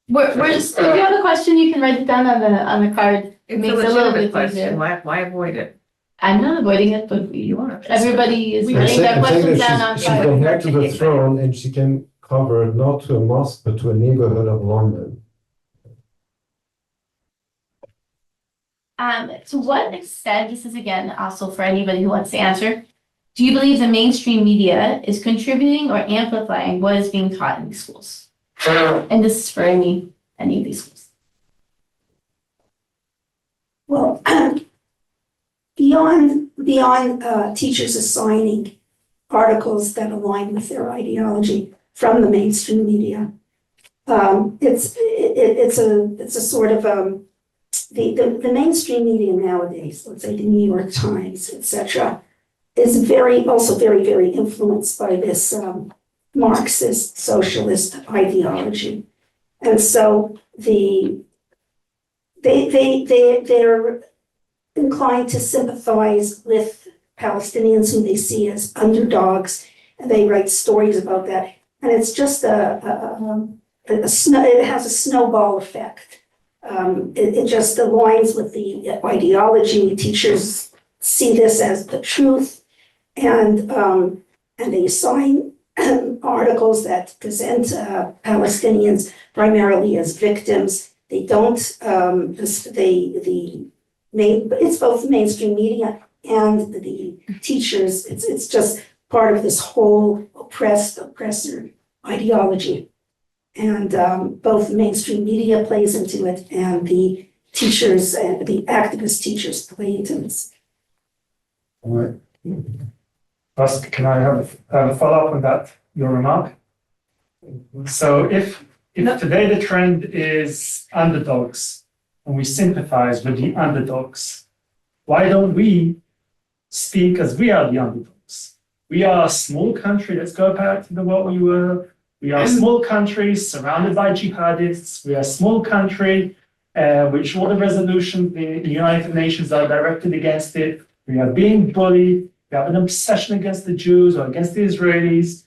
We're just, if you have a question, you can write it down on the card. It makes it a little bit easier. Why avoid it? I'm not avoiding it, but You are. everybody is I'm writing their saying questions that down on she card. can head to the throne, and she can cover not to a mosque, but to a neighborhood of London. To what extent, this is again also for anybody who wants to answer, do you believe the mainstream media is contributing or amplifying what is being taught in these schools? And this is for any of these schools. Well, beyond teachers assigning articles that align with their ideology from the mainstream media, it's a sort of the mainstream media nowadays, let's say the New York Times, etc., is also very influenced by this Marxist socialist ideology, and so they're inclined to sympathize with Palestinians who they see as underdogs, and they write stories about that, and it's just it has a snowball effect. It just aligns with the ideology. Teachers see this as the truth, and they assign articles that present Palestinians primarily as victims. They don't. It's both the mainstream media and the teachers. It's just part of this whole oppressor ideology. And both the mainstream media plays into it, and the teachers, the activist teachers play into this. All right. First, can I have a follow-up on that, your remark? So if today the trend is underdogs, and we sympathize with the underdogs, why don't we speak as we are the underdogs? We are a small country. Let's go back to what we were. We are a small country surrounded by jihadists. We are a small country which all the resolutions, the United Nations are directed against it. We are being bullied. We have an obsession against the Jews or against the Israelis.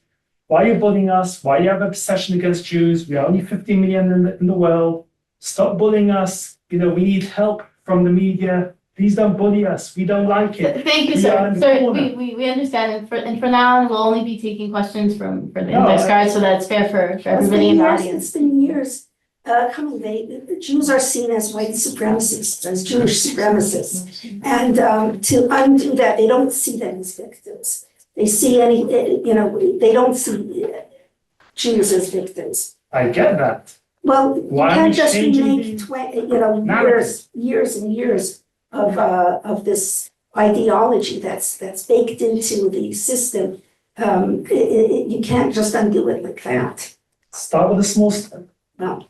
Why are you bullying us? Why do you have an obsession against Jews? We are only 50 million in the world. Stop bullying us. We need help from the media. Please don't bully us. We don't like it. Thank you, sir. Sir, we understand, and for now, we'll only be taking questions for the index cards, so that's fair for everybody in the audience. It's been years coming. The Jews are seen as white supremacists, as Jewish supremacists, and to undo that, they don't see them as victims. They see they don't see Jews as victims. I get that. Well, you can't just remake years and years of this ideology that's baked into the system. You can't just undo it like that. Start with a small step. No.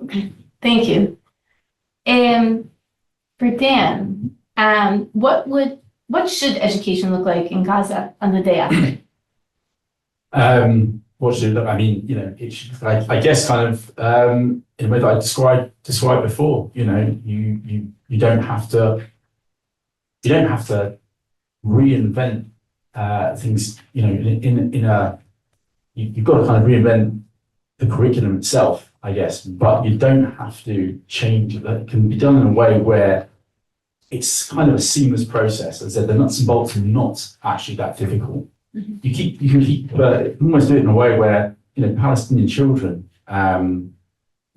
Okay, thank you. For Dan, what should education look like in Gaza on the day after? What should it look? I mean, it should, I guess, kind of in a way that I described before. You don't have to reinvent things. You've got to kind of reinvent the curriculum itself, I guess, but you don't have to change it. That can be done in a way where it's kind of a seamless process. As I said, the nuts and bolts are not actually that difficult. You can almost do it in a way where Palestinian children, not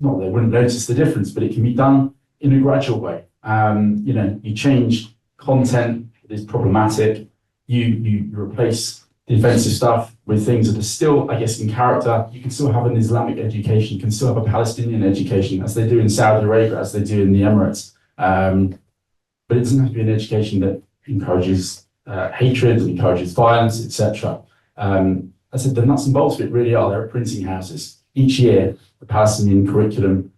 that they wouldn't notice the difference, but it can be done in a gradual way. You change content that is problematic. You replace the offensive stuff with things that are still, I guess, in character. You can still have an Islamic education. You can still have a Palestinian education, as they do in Saudi Arabia, as they do in the Emirates. But it doesn't have to be an education that encourages hatred, encourages violence, etc. I said the nuts and bolts of it really are. They're at printing houses. Each year, the Palestinian curriculum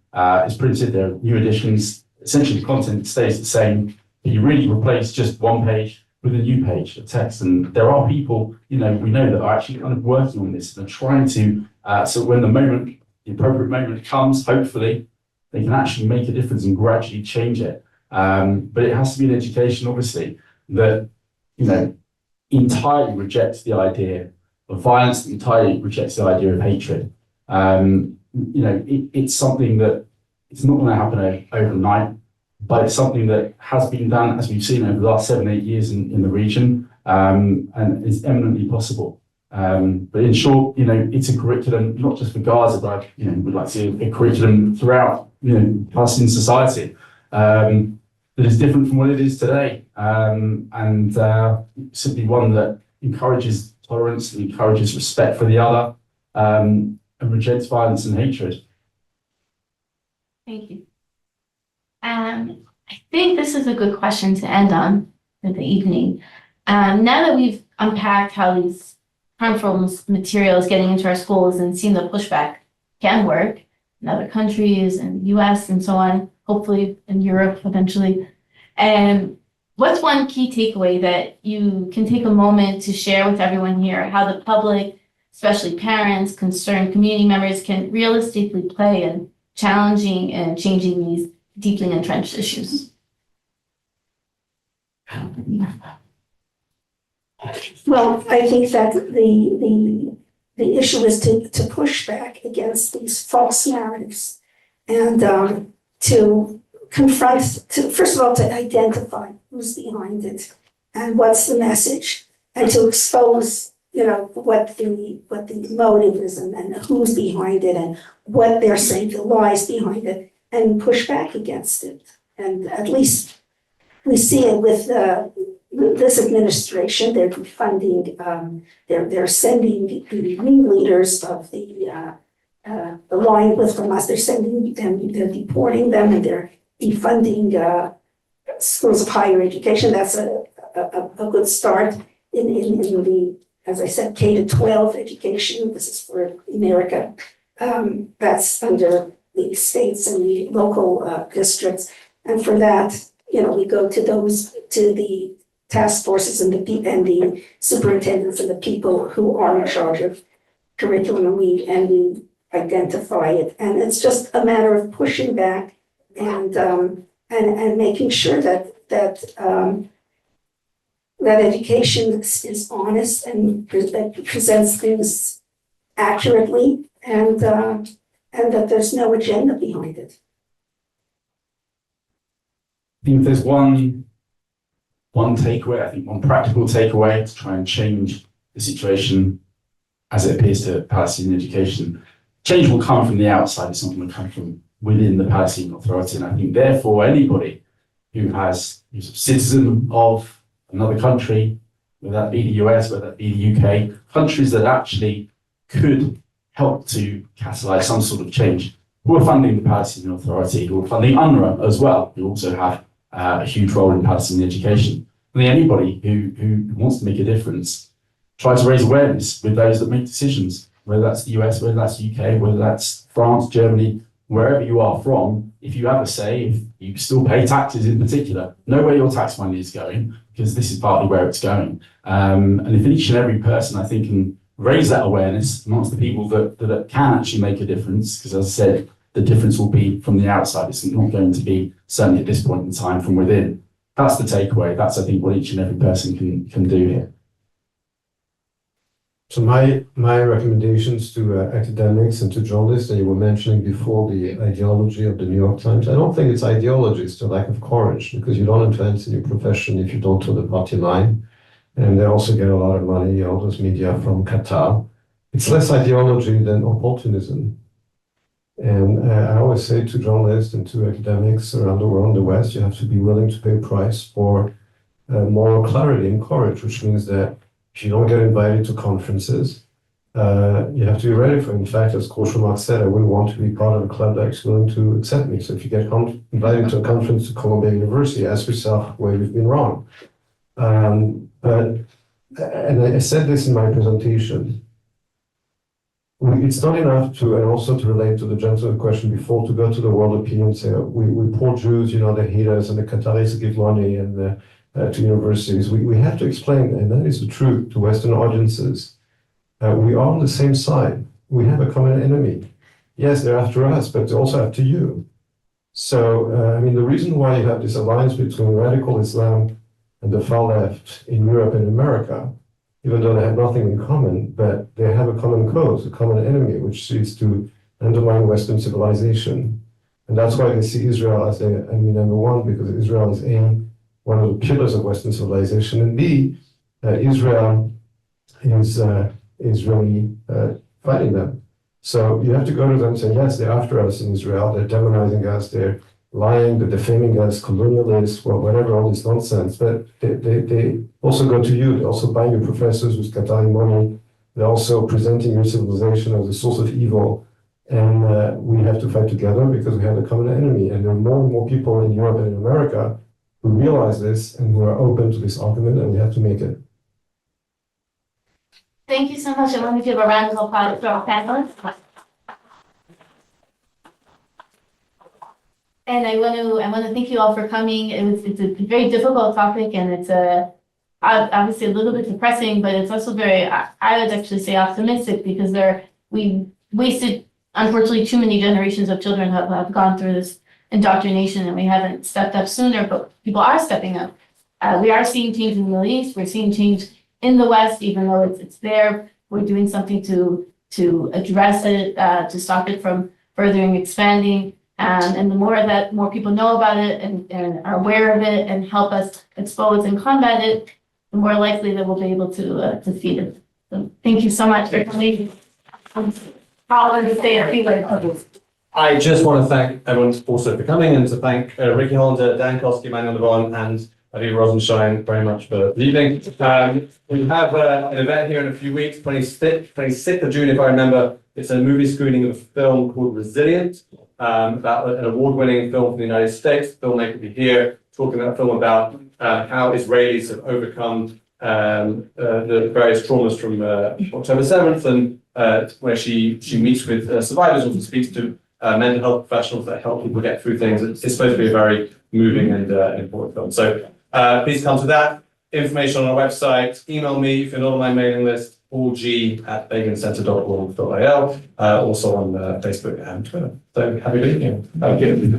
is printed. There are new editions essentially the content stays the same, but you really replace just one page with a new page of text. And there are people, we know that are actually kind of working on this and are trying to, so when the appropriate moment comes, hopefully, they can actually make a difference and gradually change it. But it has to be an education, obviously, that, entirely rejects the idea of violence, entirely rejects the idea of hatred. It's something that it's not going to happen overnight, but it's something that has been done, as we've seen over the last 7-8 years in the region, and is eminently possible. But in short, it's a curriculum, not just for Gaza, but, we'd like to see a curriculum throughout, Palestinian society, that is different from what it is today. And simply one that encourages tolerance, and encourages respect for the other, and rejects violence and hatred. Thank you. I think this is a good question to end on for the evening. Now that we've unpacked how these harmful materials getting into our schools and seen the pushback can work in other countries and US and so on, hopefully in Europe eventually. And what's one key takeaway that you can take a moment to share with everyone here, how the public, especially parents, concerned community members, can realistically play in challenging and changing these deeply entrenched issues? Well, I think that the issue is to push back against these false narratives and to confront, first of all, to identify who's behind it and what's the message, and to expose, what the motive is and who's behind it and what they're saying, the lies behind it, and push back against it. And at least we see it with this administration. They're funding, they're sending the ringleaders of the line with Hamas. They're sending them, they're deporting them, and they're defunding schools of higher education. That's a good start in the, as I said, K-12 education. This is for America. That's under the states and the local districts. And for that, we go to the task forces and the superintendents and the people who are in charge of curriculum, and we identify it. And it's just a matter of pushing back and making sure that education is honest and presents things accurately, and that there's no agenda behind it. I think if there's one takeaway, I think one practical takeaway to try and change the situation as it appears to Palestinian education, change will come from the outside. It's not going to come from within the Palestinian Authority. And I think therefore anybody who's a citizen of another country, whether that be the US, whether that be the UK, countries that actually could help to catalyse some sort of change, who are funding the Palestinian Authority, who are funding UNRWA as well, who also have a huge role in Palestinian education. I think anybody who wants to make a difference, try to raise awareness with those that make decisions, whether that's the US, whether that's the UK, whether that's France, Germany, wherever you are from. If you have a say, if you still pay taxes in particular, know where your tax money is going, because this is partly where it's going. And if each and every person, I think, can raise that awareness amongst the people that can actually make a difference, because as I said, the difference will be from the outside. It's not going to be, certainly at this point in time, from within. That's the takeaway. That's, I think, what each and every person can do here. So my recommendations to academics and to journalists, and you were mentioning before the ideology of the New York Times. I don't think it's ideology, it's the lack of courage, because you don't advance in your profession if you don't toe the party line. And they also get a lot of money, all those media from Qatar. It's less ideology than opportunism. And I always say to journalists and to academics around the world in the West, you have to be willing to pay a price for moral clarity and courage, which means that if you don't get invited to conferences, you have to be ready for it. In fact, as Groucho Marx said, I wouldn't want to be part of a club that's willing to accept me. So if you get invited to a conference to Columbia University, ask yourself where you've been wrong. And I said this in my presentation, it's not enough to, and also to relate to the gentleman question before, to go to the world opinion and say, we poor Jews, they hate us, and the Qataris give money and to universities. We have to explain, and that is the truth to Western audiences. We are on the same side. We have a common enemy. Yes, they're after us, but they're also after you. So, the reason why you have this alliance between radical Islam and the far left in Europe and America, even though they have nothing in common, but they have a common cause, a common enemy, which is to undermine Western civilization. And that's why they see Israel as their enemy number one, because Israel is A, one of the pillars of Western civilization, and B, Israel is really fighting them. So you have to go to them and say, yes, they're after us in Israel, they're demonizing us, they're lying, they're defaming us, colonialists, whatever, all this nonsense. But they also go to you, they also buy your professors with Qatari money, they're also presenting your civilization as a source of evil. And we have to fight together because we have a common enemy. And there are more and more people in Europe and in America who realize this and who are open to this argument, and we have to make it. Thank you so much. I want to give a round of applause to our panelists. And I want to thank you all for coming. It's a very difficult topic, and it's obviously a little bit depressing, but it's also very, I would actually say, optimistic, because we wasted, unfortunately, too many generations of children have gone through this indoctrination, and we haven't stepped up sooner, but people are stepping up. We are seeing change in the Middle East. We're seeing change in the West, even though it's there. We're doing something to address it, to stop it from furthering expanding. And the more people know about it and are aware of it and help us expose and combat it, the more likely that we'll be able to defeat it. So thank you so much for coming. I'll just say a few words. I just want to thank everyone also for coming, and to thank Ricki Hollander, Dan Kosky, Emmanuel, Navon, and Aviva Rosenschein very much for leaving. We have an event here in a few weeks, 26th of June, if I remember. It's a movie screening of a film called Resilient, about an award-winning film from the United States. The filmmaker will be here talking about a film about how Israelis have overcome the various traumas from October 7th, and where she meets with survivors and speaks to mental health professionals that help people get through things. It's supposed to be a very moving and important film. So please come to that. Information on our website. Email me if you're not on my mailing list, paulg@begincentre.org.il, also on Facebook and Twitter. So have a good evening. Thank you.